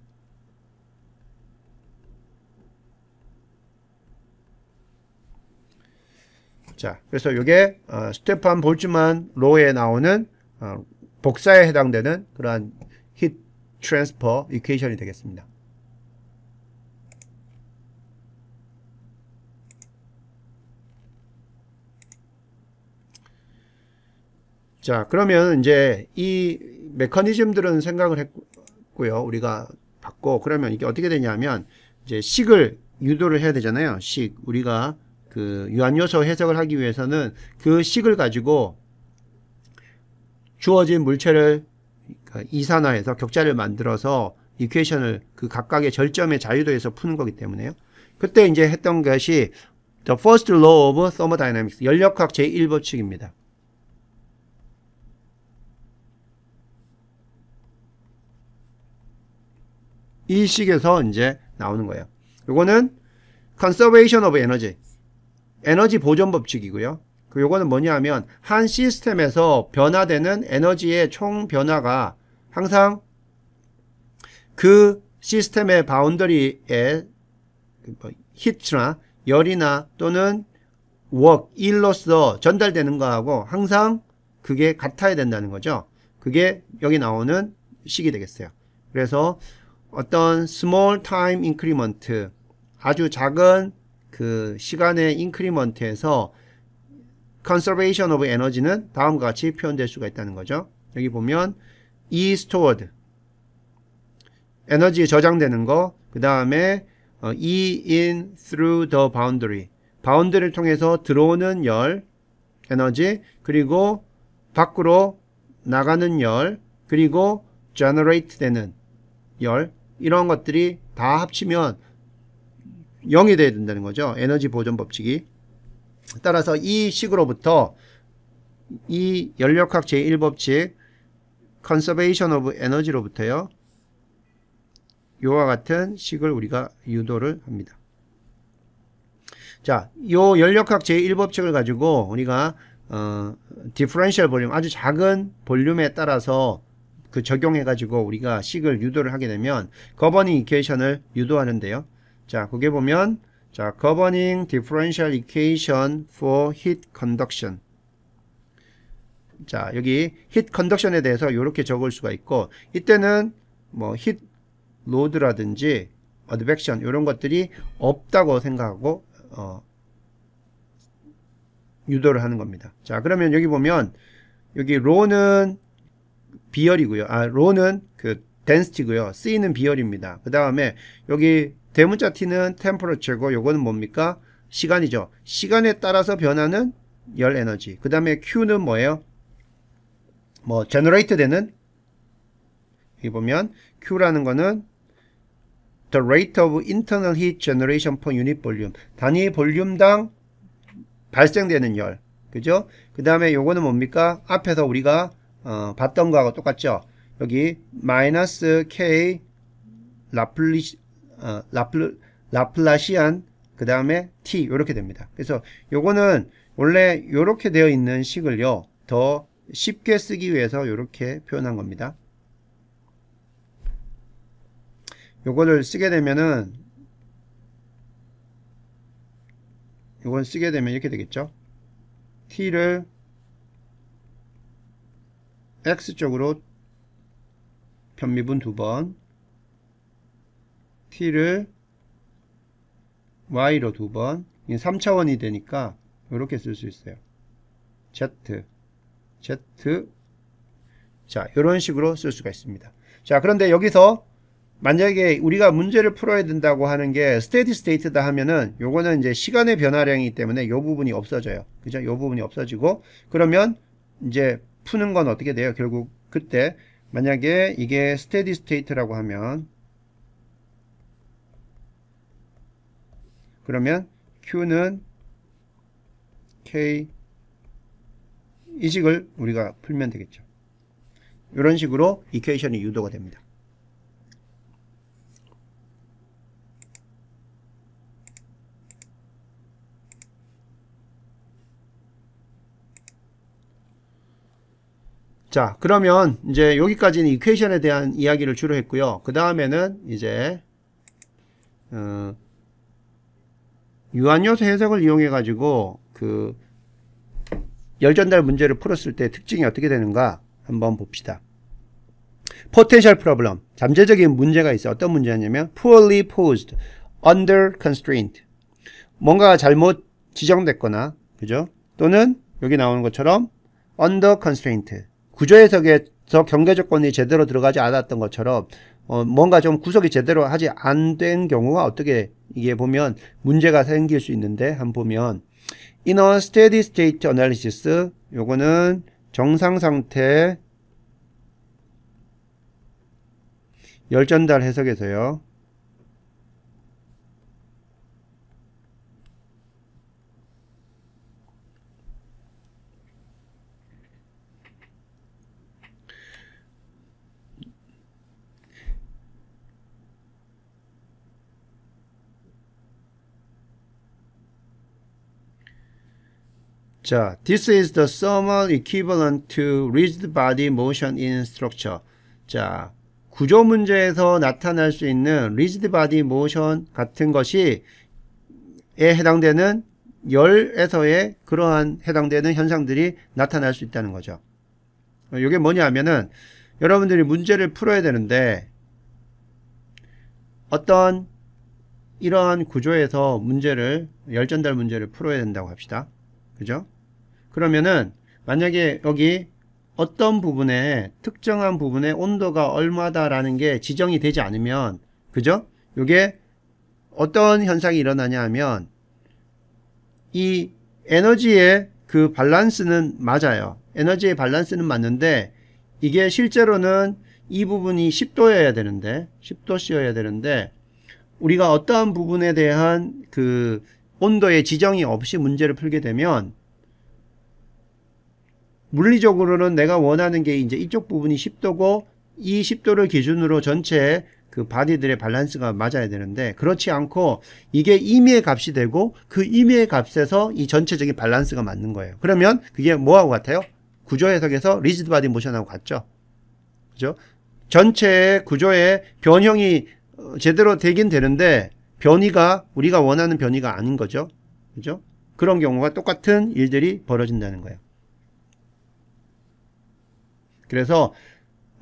자, 그래서 이게 스테판 볼츠만 로에 나오는 복사에 해당되는 그러한 히트 트랜스퍼 이퀘이션이 되겠습니다. 자, 그러면 이제 이 메커니즘들은 생각을 했고요. 우리가 봤고, 그러면 이게 어떻게 되냐면 이제 식을 유도를 해야 되잖아요. 식. 우리가 그 유한요소 해석을 하기 위해서는 그 식을 가지고 주어진 물체를 이산화해서 격자를 만들어서 이퀘이션을 그 각각의 절점의 자유도에서 푸는 거기 때문에요. 그때 이제 했던 것이 The First Law of Thermodynamics, 연력학 제1법칙입니다. 이 식에서 이제 나오는 거예요. 이거는 Conservation of Energy, 에너지 보존 법칙이고요. 요거는 뭐냐 하면 한 시스템에서 변화되는 에너지의 총 변화가 항상 그 시스템의 바운더리에 히트나 열이나 또는 일로서 전달되는 거하고 항상 그게 같아야 된다는 거죠. 그게 여기 나오는 식이 되겠어요. 그래서 어떤 small time increment, 아주 작은 그 시간의 인크리먼트에서 conservation of energy는 다음과 같이 표현될 수가 있다는 거죠. 여기 보면 E stored, 에너지 저장되는 거, 그 다음에 E in through the boundary, 바운드를 통해서 들어오는 열, 에너지, 그리고 밖으로 나가는 열, 그리고 generate 되는 열, 이런 것들이 다 합치면 0이 돼야 된다는 거죠. 에너지 보존 법칙이. 따라서 이 식으로부터 이 연력학 제1법칙 conservation of energy로부터요, 요와 같은 식을 우리가 유도를 합니다. 자, 요 연력학 제1법칙을 가지고 우리가 디퍼런셜 볼륨, 아주 작은 볼륨에 따라서 그 적용해 가지고 우리가 식을 유도를 하게 되면 governing equation을 유도하는데요. 자, 거기에 보면 자, governing differential equation for heat conduction. 자, 여기 heat conduction에 대해서 이렇게 적을 수가 있고, 이때는 뭐 heat load라든지 advection 이런 것들이 없다고 생각하고 유도를 하는 겁니다. 자, 그러면 여기 보면 여기 rho는 비열이고요. rho는 그 density고요. C는 비열입니다. 그 다음에 여기 대문자 T는 temperature고, 요거는 뭡니까? 시간이죠. 시간에 따라서 변하는 열 에너지. 그 다음에 Q는 뭐예요? 뭐 generate 되는, 여기 보면 Q라는 거는 the rate of internal heat generation per unit volume, 단위 볼륨당 발생되는 열, 그죠? 그 다음에 요거는 뭡니까? 앞에서 우리가 봤던 거하고 똑같죠? 여기 마이너스 K 라플라시안 그 다음에 T 이렇게 됩니다. 그래서 요거는 원래 요렇게 되어 있는 식을요, 더 쉽게 쓰기 위해서 요렇게 표현한 겁니다. 요거를 쓰게 되면은, 요걸 쓰게 되면 이렇게 되겠죠. T를 X쪽으로 편미분 2번, T를 Y로 2번, 3차원이 되니까 이렇게 쓸 수 있어요. Z. 자, 이런 식으로 쓸 수가 있습니다. 자, 그런데 여기서 만약에 우리가 문제를 풀어야 된다고 하는 게 스테디 스테이트다 하면은 요거는 이제 시간의 변화량이기 때문에 요 부분이 없어져요. 그죠? 요 부분이 없어지고, 그러면 이제 푸는 건 어떻게 돼요? 결국 그때 만약에 이게 스테디 스테이트라고 하면, 그러면 Q는 K, 이 식을 우리가 풀면 되겠죠. 이런 식으로 이퀘이션이 유도가 됩니다. 자, 그러면 이제 여기까지는 이퀘이션에 대한 이야기를 주로 했고요. 그 다음에는 이제 유한요소 해석을 이용해 가지고 그 열전달 문제를 풀었을 때 특징이 어떻게 되는가 한번 봅시다. Potential problem, 잠재적인 문제가 있어. 어떤 문제냐면 poorly posed, under constraint, 뭔가가 잘못 지정됐거나, 그죠? 또는 여기 나오는 것처럼 under constraint, 구조 해석에서 경계 조건이 제대로 들어가지 않았던 것처럼 뭔가 좀 구석이 제대로 하지 안 된 경우가 어떻게 이게 보면 문제가 생길 수 있는데, 한번 보면 in a steady state analysis, 요거는 정상 상태 열전달 해석에서요, 자, this is the thermal equivalent to rigid body motion in structure. 자, 구조 문제에서 나타날 수 있는 rigid body motion 같은 것이 에 해당되는 열에서의 그러한 해당되는 현상들이 나타날 수 있다는 거죠. 이게 뭐냐 하면은 여러분들이 문제를 풀어야 되는데 어떤 이러한 구조에서 문제를 열전달 문제를 풀어야 된다고 합시다. 그죠? 그러면은 만약에 여기 어떤 부분에 특정한 부분의 온도가 얼마다라는 게 지정이 되지 않으면 그죠? 이게 어떤 현상이 일어나냐 하면 이 에너지의 그 밸런스는 맞아요. 에너지의 밸런스는 맞는데 이게 실제로는 이 부분이 10도여야 되는데 10도씨여야 되는데 우리가 어떠한 부분에 대한 그 온도의 지정이 없이 문제를 풀게 되면 물리적으로는 내가 원하는 게 이제 이쪽 부분이 10도고 이 10도를 기준으로 전체 그 바디들의 밸런스가 맞아야 되는데 그렇지 않고 이게 임의의 값이 되고 그 임의의 값에서 이 전체적인 밸런스가 맞는 거예요. 그러면 그게 뭐하고 같아요? 구조 해석에서 리지드 바디 모션하고 같죠. 그죠? 전체의 구조의 변형이 제대로 되긴 되는데 변이가 우리가 원하는 변이가 아닌 거죠. 그죠? 그런 경우가 똑같은 일들이 벌어진다는 거예요. 그래서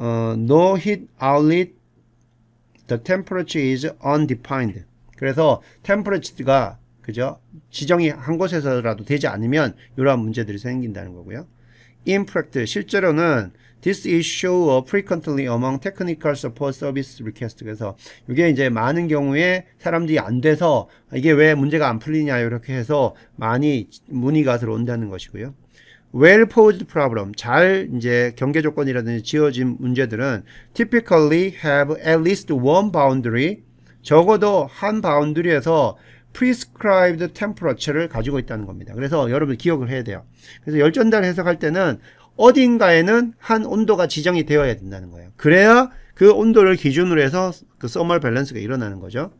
no heat outlet, the temperature is undefined. 그래서 temperature가 그죠? 지정이 한 곳에서라도 되지 않으면 이러한 문제들이 생긴다는 거고요. In practice, 실제로는 this is show up frequently among technical support service requests. 그래서 이게 이제 많은 경우에 사람들이 안 돼서 이게 왜 문제가 안 풀리냐 이렇게 해서 많이 문의가 들어온다는 것이고요. Well posed problem, 잘 이제 경계 조건이라든지 지어진 문제들은 typically have at least one boundary, 적어도 한 바운드리에서 prescribed temperature를 가지고 있다는 겁니다. 그래서 여러분 기억을 해야 돼요. 그래서 열전달 해석할 때는 어딘가에는 한 온도가 지정이 되어야 된다는 거예요. 그래야 그 온도를 기준으로 해서 그 thermal balance가 일어나는 거죠.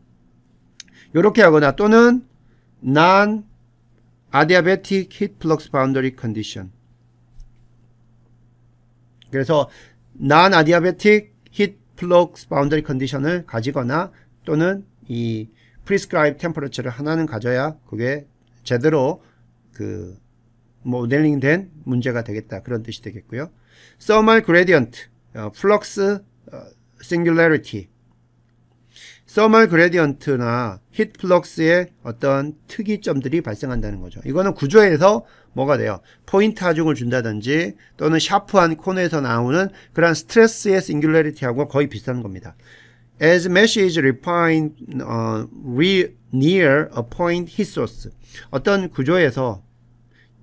이렇게 하거나 또는 non adiabatic heat flux boundary condition. 그래서 non-adiabatic heat flux boundary condition을 가지거나 또는 이 prescribed temperature를 하나는 가져야 그게 제대로 그 모델링된 문제가 되겠다. 그런 뜻이 되겠고요. thermal gradient, flux singularity. thermal gradient나 heat flux의 어떤 특이점들이 발생한다는 거죠. 이거는 구조에서 뭐가 돼요? 포인트 하중을 준다든지 또는 샤프한 코너에서 나오는 그런 스트레스의 singularity하고 거의 비슷한 겁니다. As mesh is refined near a point heat source. 어떤 구조에서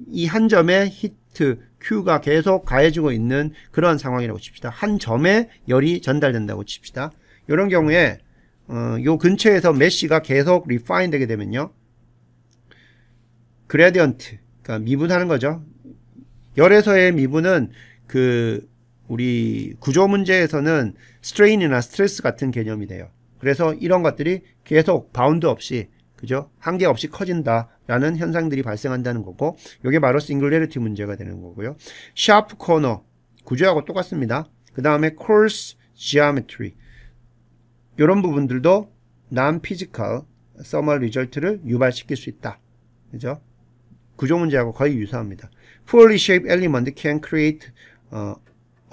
이 한 점에 히트 Q가 계속 가해지고 있는 그런 상황이라고 칩시다. 한 점에 열이 전달된다고 칩시다. 이런 경우에 요 근처에서 메쉬가 계속 리파인 되게 되면요. 그레디언트, 그러니까 미분하는 거죠. 열에서의 미분은 그 우리 구조 문제에서는 스트레인이나 스트레스 같은 개념이 돼요. 그래서 이런 것들이 계속 바운드 없이 그죠? 한계 없이 커진다라는 현상들이 발생한다는 거고, 이게 바로 싱글레리티 문제가 되는 거고요. 샤프 코너 구조하고 똑같습니다. 그 다음에 coarse geometry 이런 부분들도 non-physical thermal result를 유발시킬 수 있다. 그죠? 구조 문제하고 거의 유사합니다. Poorly shaped element can create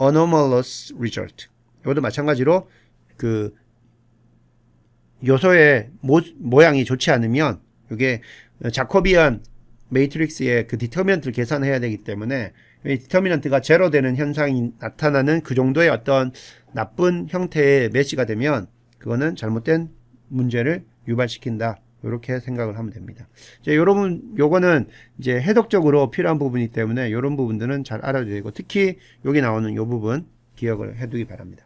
anomalous result. 이것도 마찬가지로 그 요소의 모양이 좋지 않으면 이게 자코비안 매트릭스의 그 디터미넌트를 계산해야 되기 때문에 이 디터미넌트가 제로 되는 현상이 나타나는 그 정도의 어떤 나쁜 형태의 메시가 되면 그거는 잘못된 문제를 유발시킨다. 이렇게 생각을 하면 됩니다. 이제 요거는 이제 해석적으로 필요한 부분이기 때문에 이런 부분들은 잘 알아야 되고, 특히 여기 나오는 이 부분 기억을 해두기 바랍니다.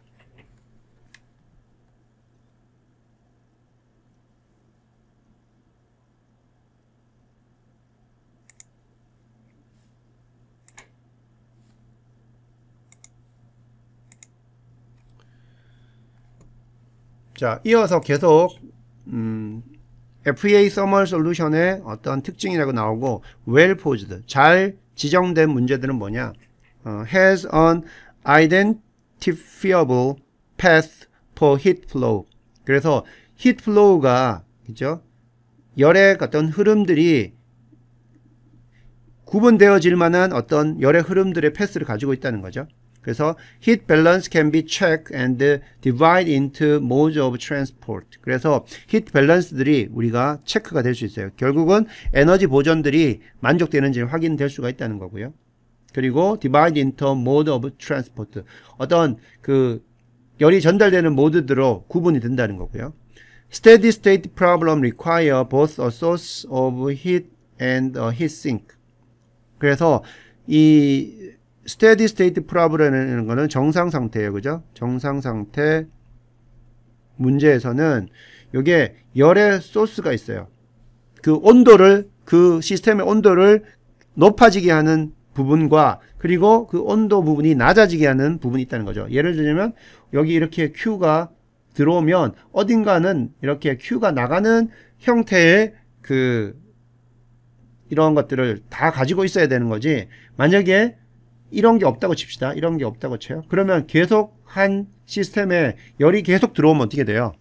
자, 이어서 계속 FEA Thermal Solution의 어떤 특징이라고 나오고 well posed, 잘 지정된 문제들은 뭐냐? has an identifiable path for heat flow. 그래서 heat flow가 그죠? 열의 어떤 흐름들이 구분되어질 만한 어떤 열의 흐름들의 패스를 가지고 있다는 거죠. 그래서 heat balance can be checked and divided into modes of transport. 그래서 heat balance들이 우리가 체크가 될 수 있어요. 결국은 에너지 보존들이 만족되는지 확인될 수가 있다는 거고요. 그리고 divide into mode of transport. 어떤 그 열이 전달되는 모드들로 구분이 된다는 거고요. Steady state problem require both a source of heat and a heat sink. 그래서 이 steady state problem이라는 거는 정상 상태예요. 그죠? 정상 상태 문제에서는 요게 열의 소스가 있어요. 그 온도를, 그 시스템의 온도를 높아지게 하는 부분과 그리고 그 온도 부분이 낮아지게 하는 부분이 있다는 거죠. 예를 들면 여기 이렇게 Q가 들어오면 어딘가는 이렇게 Q가 나가는 형태의 그 이런 것들을 다 가지고 있어야 되는 거지. 만약에 이런 게 없다고 칩시다. 이런 게 없다고 쳐요. 그러면 계속 한 시스템에 열이 계속 들어오면 어떻게 돼요?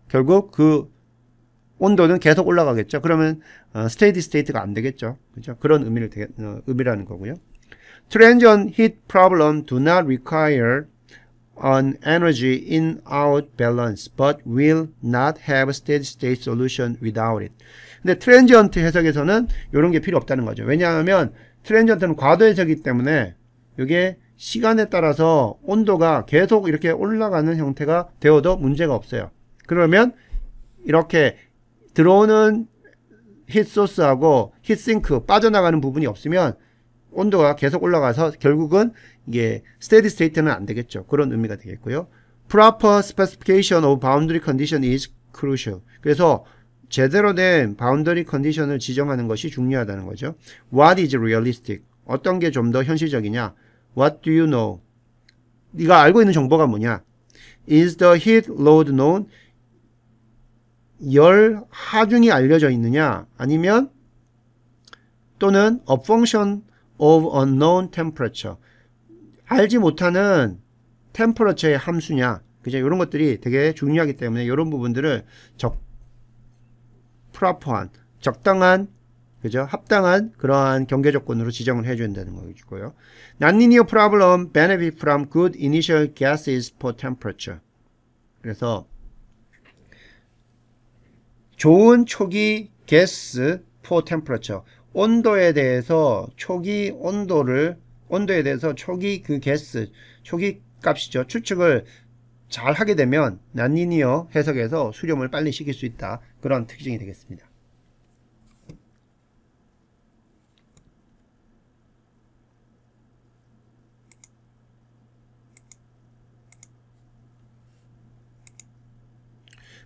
결국 그 온도는 계속 올라가겠죠. 그러면 스테이디 스테이트가 안 되겠죠. 그죠? 그런 의미라는 거고요. Transient heat problem do not require an energy in-out balance, but will not have steady state solution without it. 근데 트랜지언트 해석에서는 이런 게 필요 없다는 거죠. 왜냐하면 트랜지언트는 과도 해석이기 때문에 이게 시간에 따라서 온도가 계속 이렇게 올라가는 형태가 되어도 문제가 없어요. 그러면 이렇게 들어오는 히트소스하고 히트싱크 빠져나가는 부분이 없으면 온도가 계속 올라가서 결국은 이게 스테디 스테이트는 안 되겠죠. 그런 의미가 되겠고요. Proper specification of boundary condition is crucial. 그래서 제대로 된 바운더리 컨디션을 지정하는 것이 중요하다는 거죠. What is realistic? 어떤 게 좀 더 현실적이냐? What do you know? 네가 알고 있는 정보가 뭐냐? Is the heat load known? 열 하중이 알려져 있느냐? 아니면 또는 a function of unknown temperature. 알지 못하는 템퍼러처의 함수냐? 그죠? 이런 것들이 되게 중요하기 때문에 이런 부분들을 proper한, 적당한, 그죠? 합당한 그러한 경계 조건으로 지정을 해줘야 된다는 거고요. Non-linear problem benefit from good initial guesses for temperature. 그래서 좋은 초기 guess for temperature. 온도에 대해서 초기 온도에 대해서 초기 그 guess, 초기 값이죠. 추측을 잘 하게 되면 non-linear 해석에서 수렴을 빨리 시킬 수 있다. 그런 특징이 되겠습니다.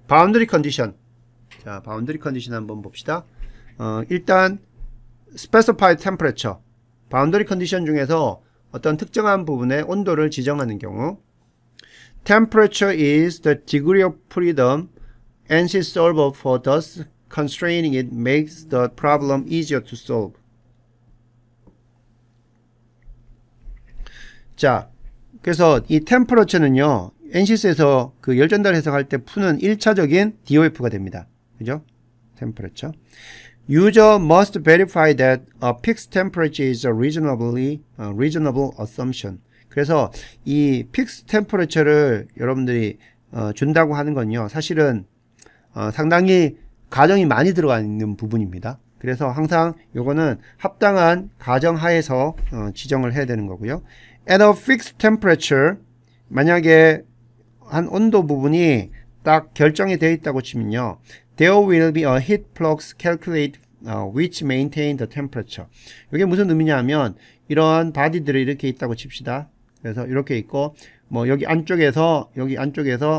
바운더리 컨디션. 자, 바운더리 컨디션 한번 봅시다. 일단 specified temperature. 바운더리 컨디션 중에서 어떤 특정한 부분의 온도를 지정하는 경우 temperature is the degree of freedom ANSYS solver for thus constraining it makes the problem easier to solve. 자, 그래서 이 temperature는요, ANSYS에서 그 열 전달 해석할 때 푸는 1차적인 DOF가 됩니다. 그죠? temperature. User must verify that a fixed temperature is a reasonable assumption. 그래서 이 fixed temperature를 여러분들이 준다고 하는 건요, 사실은 상당히 가정이 많이 들어가 있는 부분입니다. 그래서 항상 요거는 합당한 가정 하에서 지정을 해야 되는 거고요. At a fixed temperature, 만약에 한 온도 부분이 딱 결정이 되어 있다고 치면요, there will be a heat flux calculated which maintain the temperature. 이게 무슨 의미냐 하면 이러한 바디들이 이렇게 있다고 칩시다. 그래서 이렇게 있고 뭐 여기 안쪽에서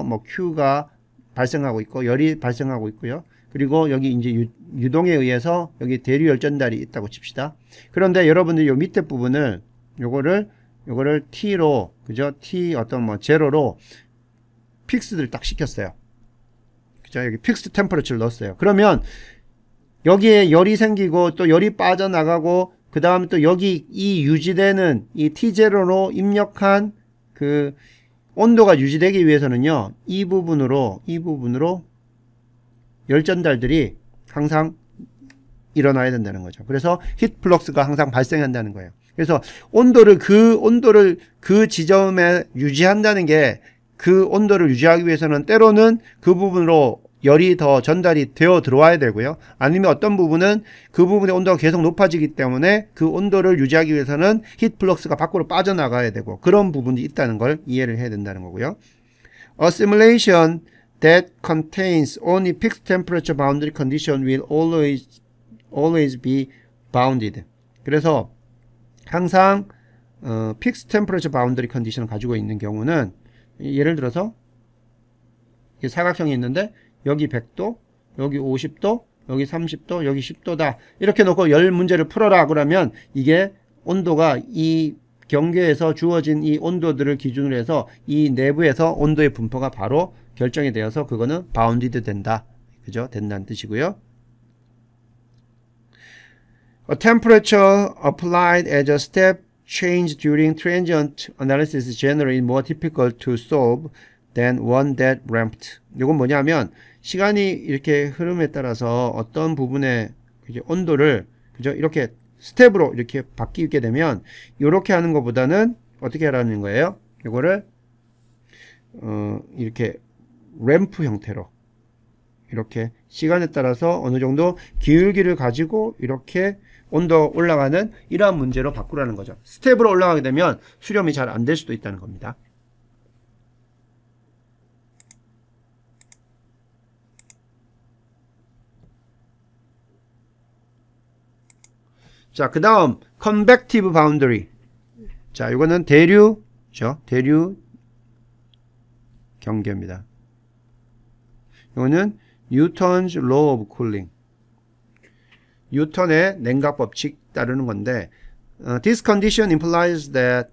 뭐 Q가 발생하고 있고 열이 발생하고 있고요. 그리고 여기 이제 유동에 의해서 여기 대류 열전달이 있다고 칩시다. 그런데 여러분들이 요 밑에 부분을 요거를 T로, 그죠? T 어떤 뭐 제로로 픽스를 딱 시켰어요. 그죠? 여기 픽스드 템퍼러처를 넣었어요. 그러면 여기에 열이 생기고 또 열이 빠져나가고 그 다음에 또 여기 이 유지되는 이 T0로 입력한 그 온도가 유지되기 위해서는요, 이 부분으로 열 전달들이 항상 일어나야 된다는 거죠. 그래서 히트 플럭스가 항상 발생한다는 거예요. 그래서 온도를 그 지점에 유지한다는 게, 그 온도를 유지하기 위해서는 때로는 그 부분으로 열이 더 전달이 되어 들어와야 되고요. 아니면 어떤 부분은 그 부분의 온도가 계속 높아지기 때문에 그 온도를 유지하기 위해서는 히트 플럭스가 밖으로 빠져나가야 되고, 그런 부분이 있다는 걸 이해를 해야 된다는 거고요. A simulation that contains only fixed temperature boundary condition will always be bounded. 그래서 항상 fixed temperature boundary condition을 가지고 있는 경우는, 예를 들어서 사각형이 있는데 여기 100도, 여기 50도, 여기 30도, 여기 10도다. 이렇게 놓고 열 문제를 풀어라 그러면 이게 온도가 이 경계에서 주어진 이 온도들을 기준으로 해서 이 내부에서 온도의 분포가 바로 결정이 되어서 그거는 바운디드 된다. 그죠? 된다는 뜻이고요. A temperature applied as a step change during transient analysis is generally more difficult to solve than one that ramped. 이건 뭐냐면, 시간이 이렇게 흐름에 따라서 어떤 부분의 온도를, 그죠? 이렇게 스텝으로 이렇게 바뀌게 되면, 이렇게 하는 것보다는 어떻게 하라는 거예요? 이거를 이렇게 램프 형태로, 이렇게 시간에 따라서 어느 정도 기울기를 가지고 이렇게 온도 올라가는 이러한 문제로 바꾸라는 거죠. 스텝으로 올라가게 되면 수렴이 잘 안 될 수도 있다는 겁니다. 자, 그 다음 convective boundary. 자, 이거는 대류죠. 대류 경계입니다. 이거는 Newton's law of cooling. 뉴턴의 냉각 법칙 따르는 건데, this condition implies that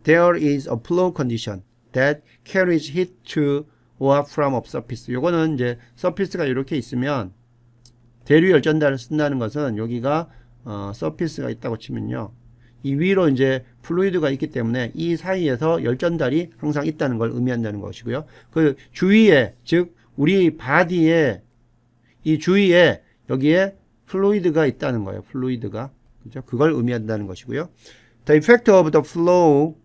there is a flow condition that carries heat to or from a surface. 요거는 이제 서피스가 이렇게 있으면, 대류 열전달을 쓴다는 것은 여기가 서피스가 있다고 치면요, 이 위로 이제 플루이드가 있기 때문에 이 사이에서 열전달이 항상 있다는 걸 의미한다는 것이고요. 그 주위에, 즉 우리 바디의 이 주위에 여기에 플루이드가 있다는 거예요. 플루이드가. 그죠? 그걸 의미한다는 것이고요. The effect of the flow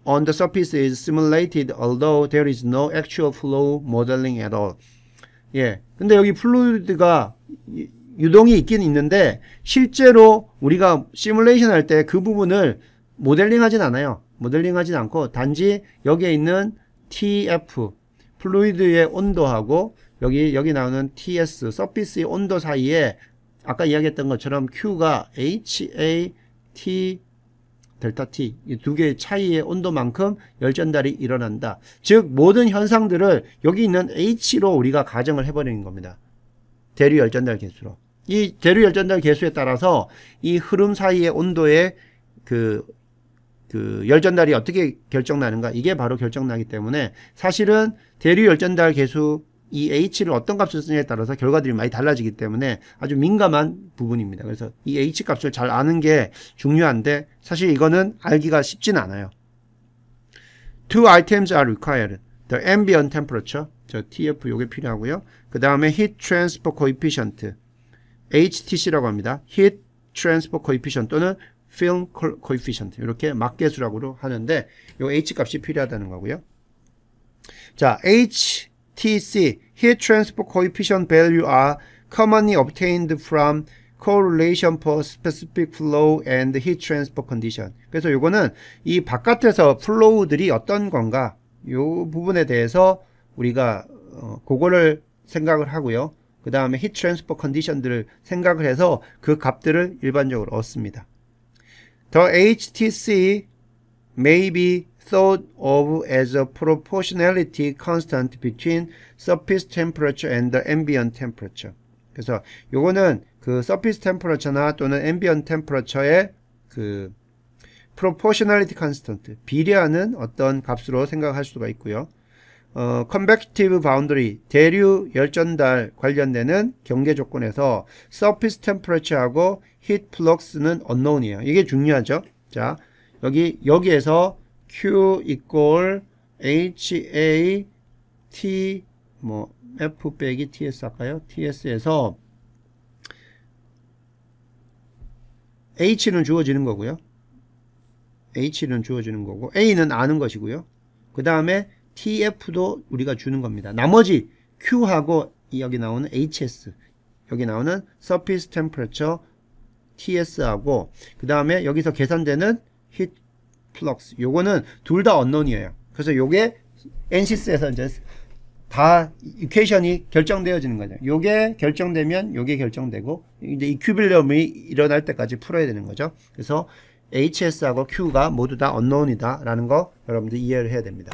on the surface is simulated although there is no actual flow modeling at all. 예. 근데 여기 플루이드가 유동이 있긴 있는데 실제로 우리가 시뮬레이션 할 때 그 부분을 모델링 하진 않아요. 모델링 하진 않고 단지 여기에 있는 TF 플루이드의 온도하고 여기 나오는 TS 서피스의 온도 사이에 아까 이야기했던 것처럼 Q가 HA, T, 델타 T 이 두 개의 차이의 온도만큼 열전달이 일어난다. 즉 모든 현상들을 여기 있는 H로 우리가 가정을 해버리는 겁니다. 대류 열전달 계수로. 이 대류 열전달 계수에 따라서 이 흐름 사이의 온도의 그 열전달이 어떻게 결정나는가, 이게 바로 결정나기 때문에 사실은 대류 열전달 계수 이 H를 어떤 값을 쓰냐에 따라서 결과들이 많이 달라지기 때문에 아주 민감한 부분입니다. 그래서 이 H 값을 잘 아는 게 중요한데 사실 이거는 알기가 쉽진 않아요. Two items are required. The ambient temperature, 저 TF 요게 필요하고요. 그 다음에 heat transfer coefficient, HTC라고 합니다. heat transfer coefficient 또는 film coefficient, 이렇게 막계수라고 하는데 요 H 값이 필요하다는 거고요. 자, HTC, heat transfer coefficient value are commonly obtained from correlation per specific flow and heat transfer condition. 그래서 요거는 이 바깥에서 플로우들이 어떤 건가, 요 부분에 대해서 우리가 그거를 생각을 하고요. 그 다음에 heat transfer condition들을 생각을 해서 그 값들을 일반적으로 얻습니다. The HTC may be thought of as a proportionality constant between surface temperature and the ambient temperature. 그래서 요거는 그 surface temperature나 또는 ambient temperature의 그 proportionality constant, 비례하는 어떤 값으로 생각할 수가 있고요. convective boundary, 대류 열전달 관련되는 경계 조건에서 surface temperature하고 heat flux는 unknown이에요. 이게 중요하죠. 자, 여기에서 Q equal HA T 뭐 F 빼기 TS 할까요? TS에서 H는 주어지는 거고요. H는 주어지는 거고 A는 아는 것이고요. 그 다음에 TF도 우리가 주는 겁니다. 나머지 Q하고 여기 나오는 HS, 여기 나오는 surface temperature TS하고 그 다음에 여기서 계산되는 heat flux, 요거는 둘 다 unknown이에요. 그래서 요게 NCS에서 이제 다 이퀘이션이 결정되어지는 거죠. 요게 결정되면 요게 결정되고 이제 이큐빌리엄이 일어날 때까지 풀어야 되는 거죠. 그래서 HS하고 Q가 모두 다 unknown이다 라는 거 여러분들 이해를 해야 됩니다.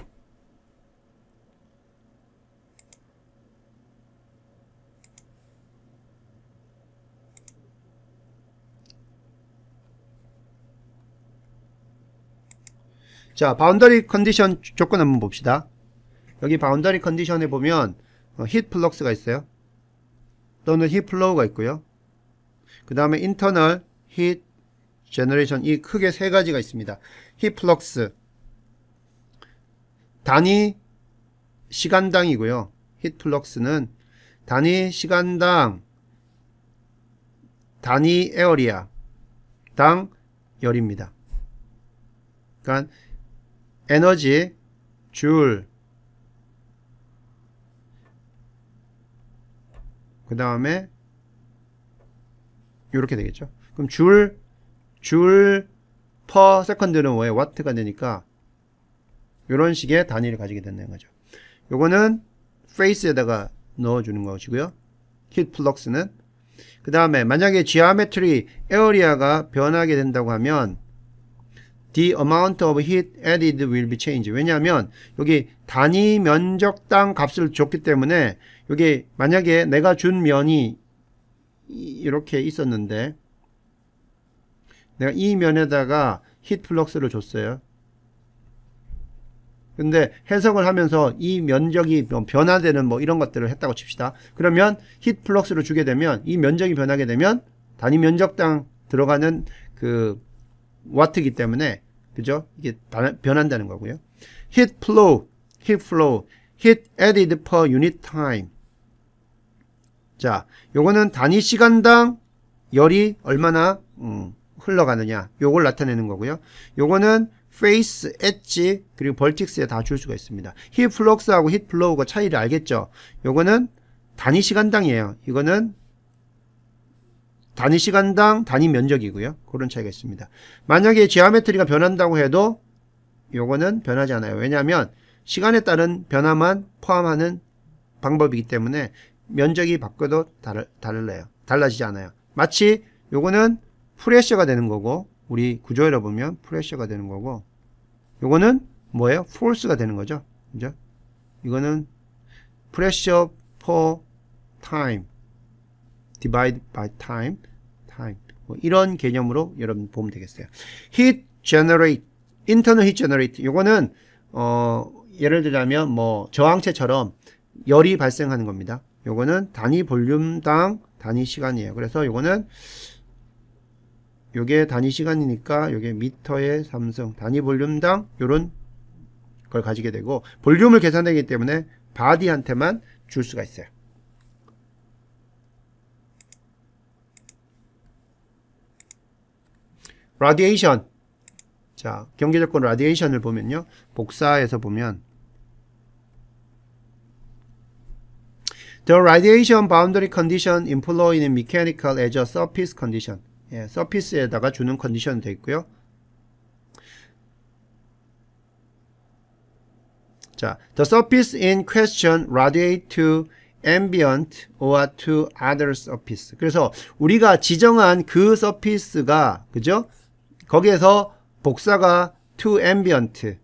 자, 바운더리 컨디션 조건 한번 봅시다. 여기 바운더리 컨디션에 보면 히트 플럭스가 있어요. 또는 히트 플로우가 있고요. 그 다음에 인터널 히트 제너레이션, 이 크게 세 가지가 있습니다. 히트 플럭스 단위 시간당이고요. 히트 플럭스는 단위 시간당 단위 에어리아 당 열입니다. 그러니까 에너지 줄, 그 다음에 이렇게 되겠죠. 그럼 줄 퍼 세컨드는 뭐예요? 와트가 되니까 이런 식의 단위를 가지게 된다는 거죠. 요거는 페이스에다가 넣어주는 것이고요. 히트 플럭스는 그 다음에 만약에 지오메트리 에어리아가 변하게 된다고 하면 the amount of heat added will be changed. 왜냐하면 여기 단위 면적당 값을 줬기 때문에 여기 만약에 내가 준 면이 이렇게 있었는데 내가 이 면에다가 히트 플럭스를 줬어요. 근데 해석을 하면서 이 면적이 변화되는 뭐 이런 것들을 했다고 칩시다. 그러면 히트 플럭스를 주게 되면 이 면적이 변하게 되면 단위 면적당 들어가는 그 와트이기 때문에 그죠? 이게 변한다는 거고요. heat flow, heat added per unit time. 자, 요거는 단위 시간당 열이 얼마나 흘러가느냐, 요걸 나타내는 거고요. 요거는 phase, 엣지, 그리고 벌틱스에 다 줄 수가 있습니다. heat flux하고 heat flow가 차이를 알겠죠? 요거는 단위 시간당이에요. 이거는 단위 시간당 단위 면적이고요. 그런 차이가 있습니다. 만약에 지오메트리가 변한다고 해도 요거는 변하지 않아요. 왜냐하면 시간에 따른 변화만 포함하는 방법이기 때문에 면적이 바뀌어도 달라지지 않아요. 마치 요거는 프레셔가 되는 거고 우리 구조열을 보면 프레셔가 되는 거고 요거는 뭐예요? 포스가 되는 거죠. 그죠? 이거는 pressure per time divide by time 뭐 이런 개념으로 여러분 보면 되겠어요. heat generate, internal heat generate 요거는 예를 들자면 뭐 저항체처럼 열이 발생하는 겁니다. 요거는 단위 볼륨당 단위 시간이에요. 그래서 요거는 요게 단위 시간이니까 요게 미터의 3승 단위 볼륨당 요런 걸 가지게 되고 볼륨을 계산하기 때문에 바디한테만 줄 수가 있어요. 라디에이션. 자, 경계조건 라디에이션을 보면요. 복사해서 보면 The radiation boundary condition employed in mechanical as a surface condition. 예, surface에다가 주는 컨디션 되어 있고요. 자, the surface in question radiate to ambient or to other surface. 그래서 우리가 지정한 그 surface가 그죠? 거기에서 복사가 to ambient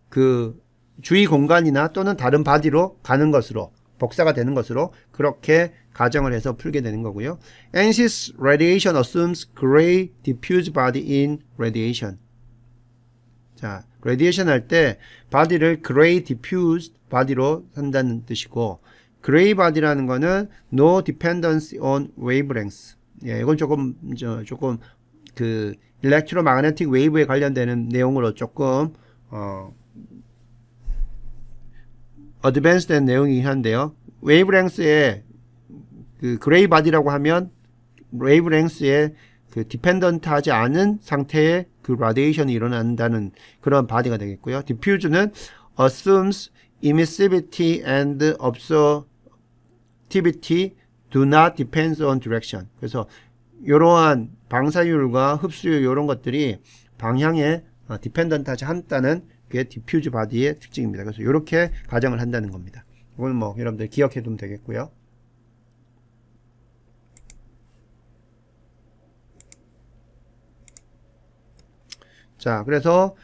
그 주위 공간이나 또는 다른 바디로 가는 것으로 복사가 되는 것으로 그렇게 가정을 해서 풀게 되는 거고요. ANSYS radiation assumes gray diffuse body in radiation. 자, radiation 할 때 body를 gray diffused body로 한다는 뜻이고, gray body라는 거는 no dependence on wavelength. 예, 이건 조금 그 electromagnetic wave에 관련되는 내용으로 조금 advanced 된 내용이긴 한데요. wavelength에 그 gray body라고 하면 wavelength에 그 dependent 하지 않은 상태의 그 radiation이 일어난다는 그런 body가 되겠고요. diffuse는 assumes emissivity and absorptivity do not depend on direction. 그래서 이러한 방사율과 흡수율 이런 것들이 방향에 dependent 하지 않다는 게 diffuse body의 특징입니다. 그래서 이렇게 가정을 한다는 겁니다. 이건 뭐 여러분들 기억해 두면 되겠고요. 자, 그래서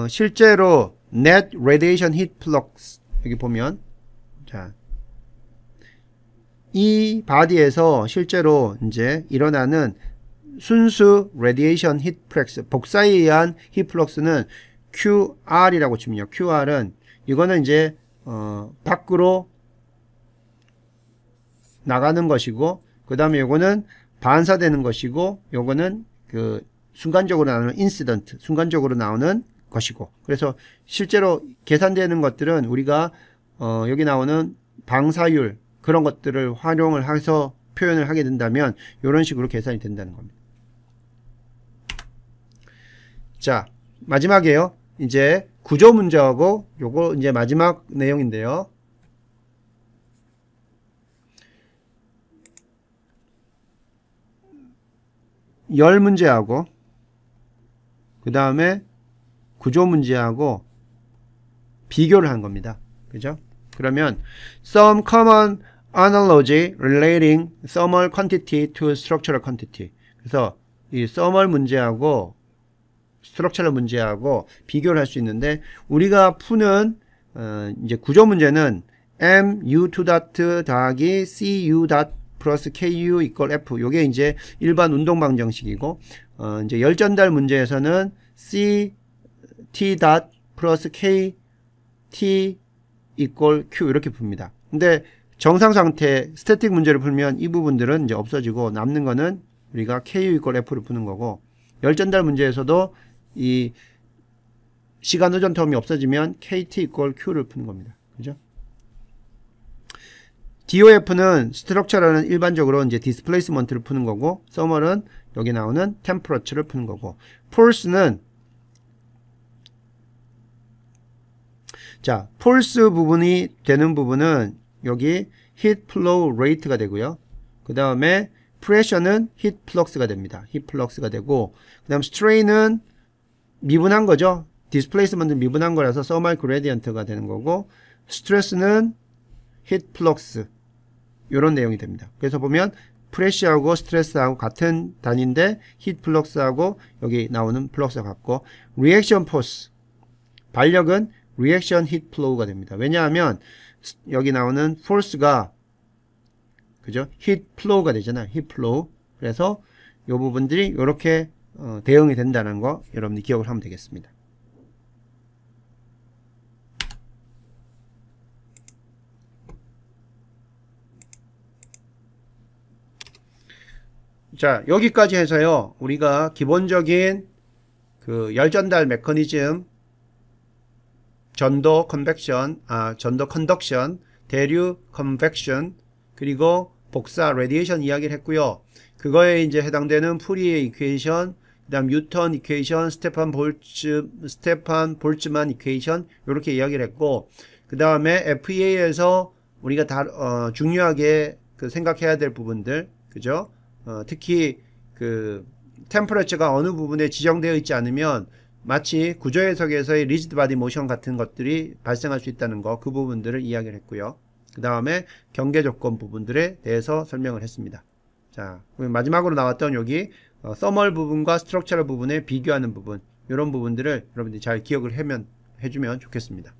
실제로 net radiation heat flux 여기 보면 자, 이 바디에서 실제로 이제 일어나는 순수 radiation heat flux 복사에 의한 heat flux는 QR이라고 칩니다. QR은 이거는 이제 밖으로 나가는 것이고, 그 다음에 요거는 반사되는 것이고, 요거는 그 순간적으로 나오는 인시던트, 순간적으로 나오는 것이고, 그래서 실제로 계산되는 것들은 우리가 여기 나오는 방사율 그런 것들을 활용을 해서 표현을 하게 된다면 이런 식으로 계산이 된다는 겁니다. 자, 마지막이에요. 이제 구조 문제하고 요거 이제 마지막 내용인데요. 열 문제하고 그 다음에 구조 문제하고 비교를 한 겁니다. 그죠? 그러면 some common analogy relating thermal quantity to structural quantity. 그래서 이 thermal 문제하고 스트럭처럴 문제하고 비교를 할 수 있는데, 우리가 푸는 이제 구조 문제는 mu2 dot 더하기 cu dot 플러스 ku equal f, 요게 이제 일반 운동 방정식이고, 이제 열전달 문제에서는 c t dot 플러스 k t equal q 이렇게 풉니다. 근데 정상 상태 스태틱 문제를 풀면 이 부분들은 이제 없어지고 남는 거는 우리가 ku equal f를 푸는 거고, 열전달 문제에서도 이 시간 의존 텀이 없어지면 kt equal q를 푸는 겁니다. 그죠? DOF는 스트럭처라는 일반적으로 이제 디스플레이스먼트를 푸는 거고, 서멀은 여기 나오는 템퍼러처를 푸는 거고, 폴스는 자, 폴스 부분이 되는 부분은 여기 heat flow rate가 되고요. 그 다음에 프레셔는 heat flux가 됩니다. heat flux가 되고, 그 다음 strain은 미분한 거죠. 디스플레이스먼트 미분한 거라서 thermal gradient가 되는 거고, 스트레스는 heat flux 이런 내용이 됩니다. 그래서 보면 프레시하고 스트레스하고 같은 단위인데 heat flux하고 여기 나오는 플럭스가 같고, reaction force 발력은 reaction heat flow가 됩니다. 왜냐하면 여기 나오는 force가 그죠? heat flow가 되잖아요. heat flow. 그래서 이 부분들이 이렇게 대응이 된다는 거 여러분들이 기억을 하면 되겠습니다. 자, 여기까지 해서요, 우리가 기본적인 그 열전달 메커니즘, 전도 컨벡션, 전도 컨덕션, 대류 컨벡션, 그리고 복사 레디에이션 이야기를 했고요. 그거에 이제 해당되는 푸리의 이퀘이션, 그다음 뉴턴 이퀘이션, 스테판 볼츠만 이퀘이션 이렇게 이야기를 했고, 그 다음에 FEA에서 우리가 중요하게 그 생각해야 될 부분들, 그죠? 특히 그 템퍼러처가 어느 부분에 지정되어 있지 않으면 마치 구조 해석에서의 리지드 바디 모션 같은 것들이 발생할 수 있다는 거, 그 부분들을 이야기를 했고요. 그 다음에 경계 조건 부분들에 대해서 설명을 했습니다. 자, 마지막으로 나왔던 여기 서멀 부분과 스트럭처럴 부분에 비교하는 부분, 이런 부분들을 여러분들이 잘 기억을 해주면 좋겠습니다.